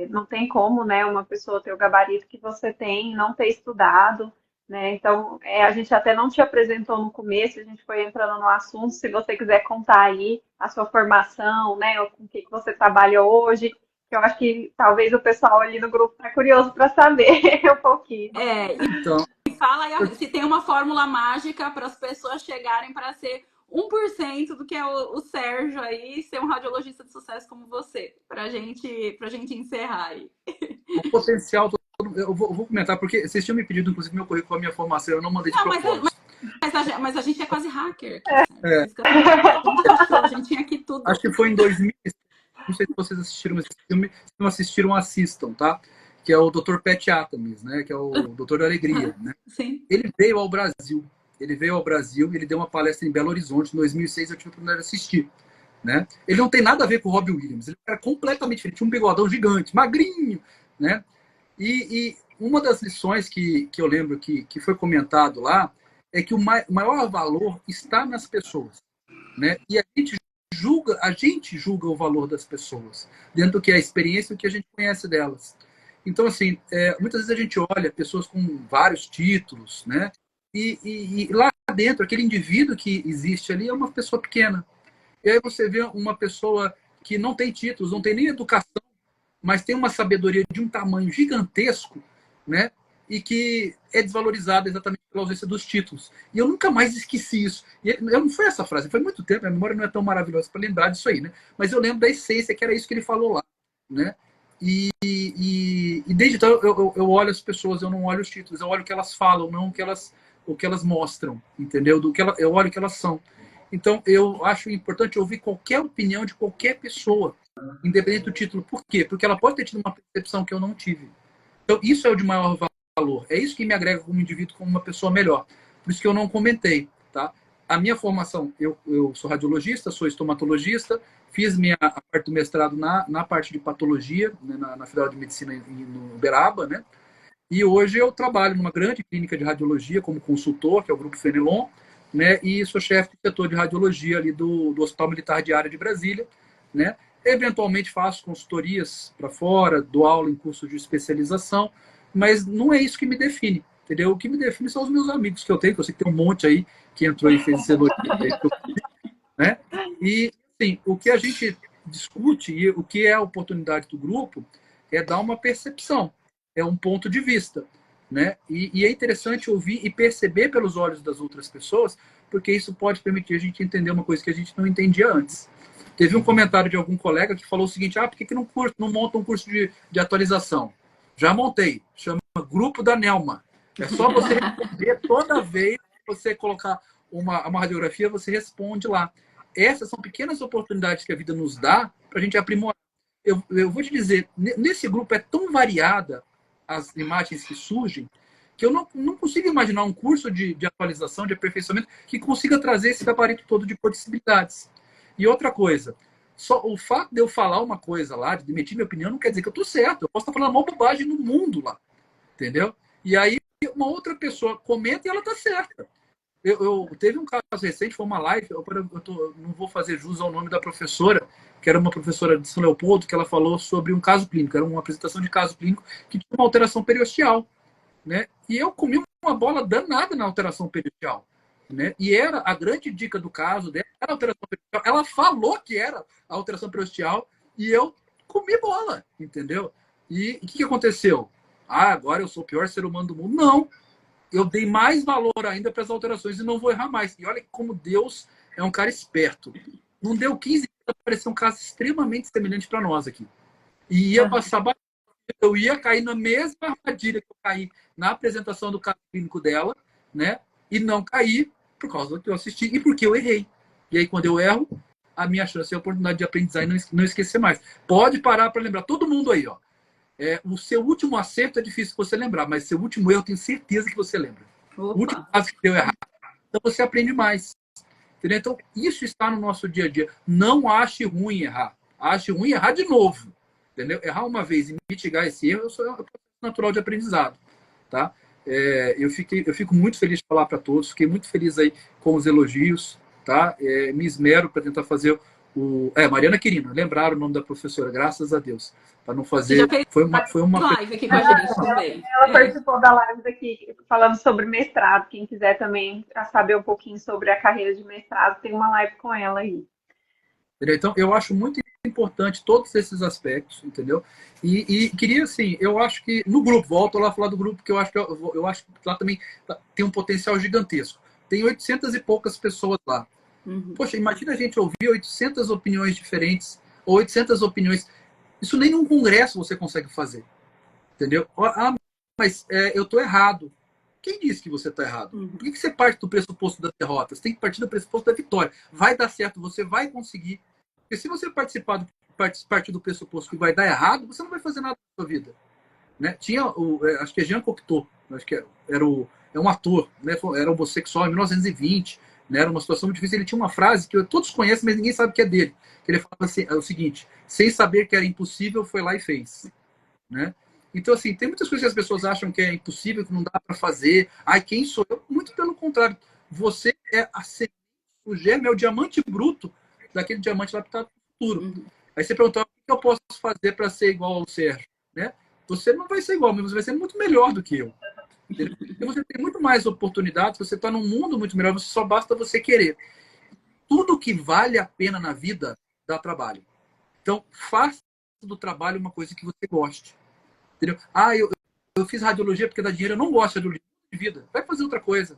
não tem como, né, uma pessoa ter o gabarito que você tem, não ter estudado, né? Então, a gente até não te apresentou no começo, a gente foi entrando no assunto. Se você quiser contar aí a sua formação, né, com o que você trabalha hoje, que eu acho que talvez o pessoal ali no grupo está curioso para saber um pouquinho. Então, fala aí se tem uma fórmula mágica para as pessoas chegarem para ser 1% do que é o Sérgio aí, ser um radiologista de sucesso como você, pra gente encerrar aí. O potencial, eu vou comentar, porque vocês tinham me pedido, inclusive, meu currículo, a minha formação, eu não mandei de propósito. Mas a gente é quase hacker. A gente tinha aqui tudo. Acho que foi em 2000, não sei se vocês assistiram esse filme, se não assistiram, assistam, tá? Que é o Dr. Pat Atoms, né? Que é o Doutor da Alegria, né? Sim. Ele veio ao Brasil, ele deu uma palestra em Belo Horizonte, em 2006, eu tive a oportunidade de assistir, né? Ele não tem nada a ver com o Robbie Williams, ele era completamente diferente, tinha um bigodão gigante, magrinho, né? E uma das lições que eu lembro que foi comentado lá é que o maior valor está nas pessoas, né? E a gente julga o valor das pessoas, dentro do que é a experiência e o que a gente conhece delas. Então, assim, muitas vezes a gente olha pessoas com vários títulos, né? E lá dentro, aquele indivíduo que existe ali é uma pessoa pequena. E aí você vê uma pessoa que não tem títulos, não tem nem educação, mas tem uma sabedoria de um tamanho gigantesco, né? E que é desvalorizada exatamente pela ausência dos títulos. E eu nunca mais esqueci isso. E não foi essa frase, foi muito tempo, a memória não é tão maravilhosa para lembrar disso aí, né? Mas eu lembro da essência, que era isso que ele falou lá, né? E desde então eu olho as pessoas, eu não olho os títulos, eu olho o que elas falam, não o que elas mostram, entendeu? Eu olho o que elas são. Então, eu acho importante ouvir qualquer opinião de qualquer pessoa, independente do título. Por quê? Porque ela pode ter tido uma percepção que eu não tive. Então, isso é o de maior valor. É isso que me agrega como indivíduo, como uma pessoa melhor. Por isso que eu não comentei, tá? A minha formação, eu sou radiologista, sou estomatologista, fiz a parte do mestrado na parte de patologia, né, na Federal de Medicina no Uberaba, né? E hoje eu trabalho numa grande clínica de radiologia como consultor, que é o Grupo Fenelon, né? E sou chefe do setor de radiologia ali do Hospital Militar de Área de Brasília, né? Eventualmente faço consultorias para fora, dou aula em curso de especialização, mas não é isso que me define, entendeu? O que me define são os meus amigos que eu tenho, que eu sei que tem um monte aí que entrou e fez esse elogio, né? E, assim, o que a gente discute e o que é a oportunidade do grupo é dar uma percepção, é um ponto de vista, né? E é interessante ouvir e perceber pelos olhos das outras pessoas, porque isso pode permitir a gente entender uma coisa que a gente não entendia antes. Teve um comentário de algum colega que falou o seguinte: por que não monta um curso de atualização? Já montei, chama Grupo da Nelma. É só você responder toda vez que você colocar uma radiografia, você responde lá. Essas são pequenas oportunidades que a vida nos dá para a gente aprimorar. Eu vou te dizer, nesse grupo é tão variada as imagens que surgem, que eu não consigo imaginar um curso de atualização, de aperfeiçoamento, que consiga trazer esse gabarito todo de possibilidades. E outra coisa, só o fato de eu falar uma coisa lá, de emitir minha opinião, não quer dizer que eu estou certo. Eu posso estar falando a maior bobagem no mundo lá, entendeu? E aí uma outra pessoa comenta e ela está certa. Teve um caso recente, foi uma live, não vou fazer jus ao nome da professora, que era uma professora de São Leopoldo, que ela falou sobre um caso clínico, era uma apresentação de caso clínico que tinha uma alteração periosteal, né? E eu comi uma bola danada na alteração periosteal, né? E era a grande dica do caso dela, era a alteração periosteal. Ela falou que era a alteração periosteal e eu comi bola, entendeu? E o que aconteceu? Agora eu sou o pior ser humano do mundo. Não! Eu dei mais valor ainda para as alterações e não vou errar mais. E olha como Deus é um cara esperto. Não deu 15 dias para aparecer um caso extremamente semelhante para nós aqui. E ia passar, eu ia cair na mesma armadilha que eu caí na apresentação do caso clínico dela, né? E não cair por causa do que eu assisti e porque eu errei. E aí, quando eu erro, a minha chance é a oportunidade de aprendizagem e não esquecer mais. Pode parar para lembrar. Todo mundo aí, ó. O seu último acerto é difícil você lembrar, mas seu último erro eu tenho certeza que você lembra. Opa. O último caso que deu errado. Então você aprende mais. Entendeu? Então isso está no nosso dia a dia. Não ache ruim errar. Ache ruim errar de novo. Entendeu? Errar uma vez e mitigar esse erro, é um processo natural de aprendizado. Tá? Eu fico muito feliz de falar para todos. Fiquei muito feliz aí com os elogios. Tá? Me esmero para tentar fazer Mariana Quirino. Lembraram o nome da professora, graças a Deus. Para não fazer. Foi uma live aqui com a gente também. Ela participou da live daqui falando sobre mestrado. Quem quiser também saber um pouquinho sobre a carreira de mestrado, tem uma live com ela aí. Então, eu acho muito importante todos esses aspectos, entendeu? E queria, assim, eu acho que no grupo, volto lá a falar do grupo, que eu acho que lá também tem um potencial gigantesco. Tem 800 e poucas pessoas lá. Uhum. Poxa, imagina a gente ouvir 800 opiniões diferentes, ou 800 opiniões. Isso nem num congresso você consegue fazer. Entendeu? Mas eu estou errado. Quem disse que você está errado? Uhum. Por que você parte do pressuposto da derrota? Você tem que partir do pressuposto da vitória. Vai dar certo, você vai conseguir. Porque se você partir do pressuposto que vai dar errado, você não vai fazer nada na sua vida. Né? Tinha acho que é Jean Cocteau, acho que é um ator, né? Era homossexual em 1920, né? Era uma situação muito difícil. Ele tinha uma frase que todos conhecem, mas ninguém sabe que é dele. Que ele falava assim, o seguinte: sem saber que era impossível, foi lá e fez. Né? Então, assim, tem muitas coisas que as pessoas acham que é impossível, que não dá para fazer. Quem sou eu? Muito pelo contrário. Você é o germe, é o diamante bruto daquele diamante lá que está no futuro. Uhum. Aí você pergunta: o que eu posso fazer para ser igual ao Sérgio? Né? Você não vai ser igual, mas você vai ser muito melhor do que eu. Porque você tem muito mais oportunidades, você está num mundo muito melhor, só basta você querer. Tudo que vale a pena na vida dá trabalho. Então, faça do trabalho uma coisa que você goste. Entendeu? Eu fiz radiologia porque dá dinheiro, eu não gosto de radiologia de vida. Vai fazer outra coisa.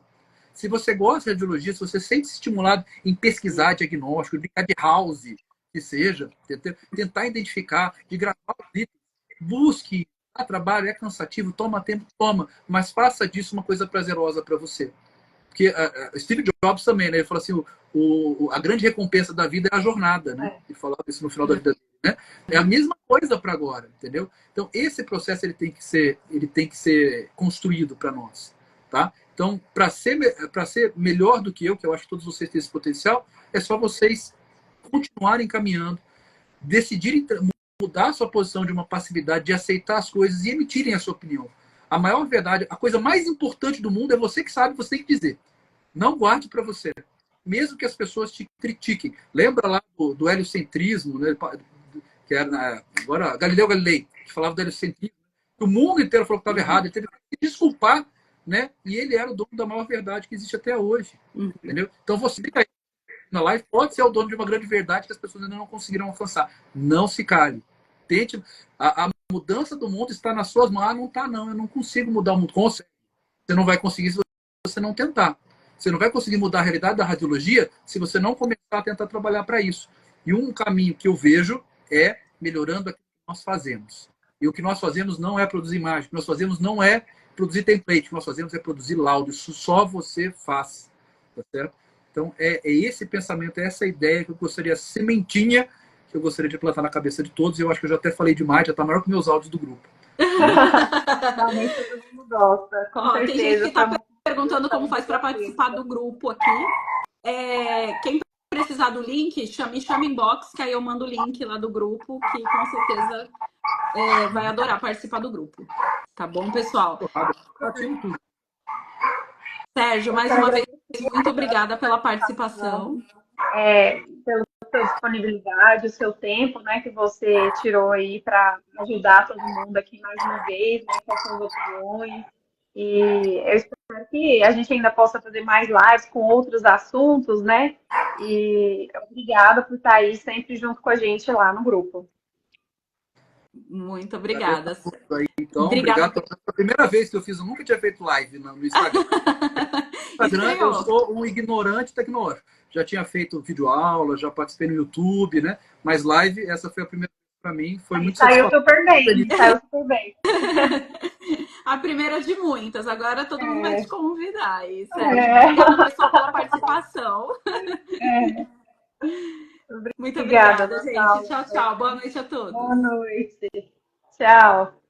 Se você gosta de radiologia, se você sente estimulado em pesquisar diagnóstico, brincar de house, que seja, tentar identificar, de gravar vídeos, busque, dá trabalho, é cansativo, toma tempo, toma, mas faça disso uma coisa prazerosa para você. Porque Steve Jobs também, né? Ele falou assim, a grande recompensa da vida é a jornada, né? Ele falava isso no final da vida dele. É a mesma coisa para agora, entendeu? Então, esse processo ele tem que ser construído para nós, tá? Então, para ser melhor do que eu acho que todos vocês têm esse potencial, é só vocês continuarem caminhando, decidirem mudar a sua posição de uma passividade, de aceitar as coisas e emitirem a sua opinião. A maior verdade, a coisa mais importante do mundo é você que sabe, você tem que dizer. Não guarde para você. Mesmo que as pessoas te critiquem. Lembra lá do heliocentrismo, né? Que era agora Galileu Galilei, que falava do heliocentrismo. O mundo inteiro falou que estava errado. Ele teve que se desculpar, né? E ele era o dono da maior verdade que existe até hoje. Entendeu? Então você que aí na live pode ser o dono de uma grande verdade que as pessoas ainda não conseguiram alcançar. Não se cale. Tente. A mudança do mundo está nas suas mãos. Ah, não está, não. Eu não consigo mudar o mundo. Consegue. Você não vai conseguir se você não tentar. Você não vai conseguir mudar a realidade da radiologia se você não começar a tentar trabalhar para isso. E um caminho que eu vejo é melhorando aquilo que nós fazemos. E o que nós fazemos não é produzir imagem. O que nós fazemos não é produzir template. O que nós fazemos é produzir laudo. Isso só você faz. Tá certo? Então, é esse pensamento, é essa ideia que eu gostaria, a sementinha que eu gostaria de plantar na cabeça de todos. E eu acho que eu já até falei demais, já está maior que meus áudios do grupo. Realmente todo mundo gosta, com certeza. Tem gente que está perguntando como faz para participar do grupo aqui. Quem precisar do link, me chama inbox, que aí eu mando o link lá do grupo, que com certeza vai adorar participar do grupo. Tá bom, pessoal? Sérgio, mais uma vez, muito obrigada pela participação. Pela sua disponibilidade, o seu tempo, né, que você tirou aí para ajudar todo mundo aqui mais uma vez, né, com as suas opiniões. E eu espero que a gente ainda possa fazer mais lives com outros assuntos, né? E obrigada por estar aí sempre junto com a gente lá no grupo. Muito obrigada. Então, obrigado. Foi a primeira vez que eu fiz, eu nunca tinha feito live no Instagram. No Instagram eu sou um ignorante tecnológico. Já tinha feito videoaula, já participei no YouTube, né? Mas live, essa foi a primeira vez para mim. Foi muito Saiu super bem, saiu super bem. A primeira de muitas. Agora todo mundo vai te convidar. Isso obrigada, pessoal, pela participação. Muito obrigada, gente. Tchau, tchau. Boa noite a todos. Boa noite. Tchau.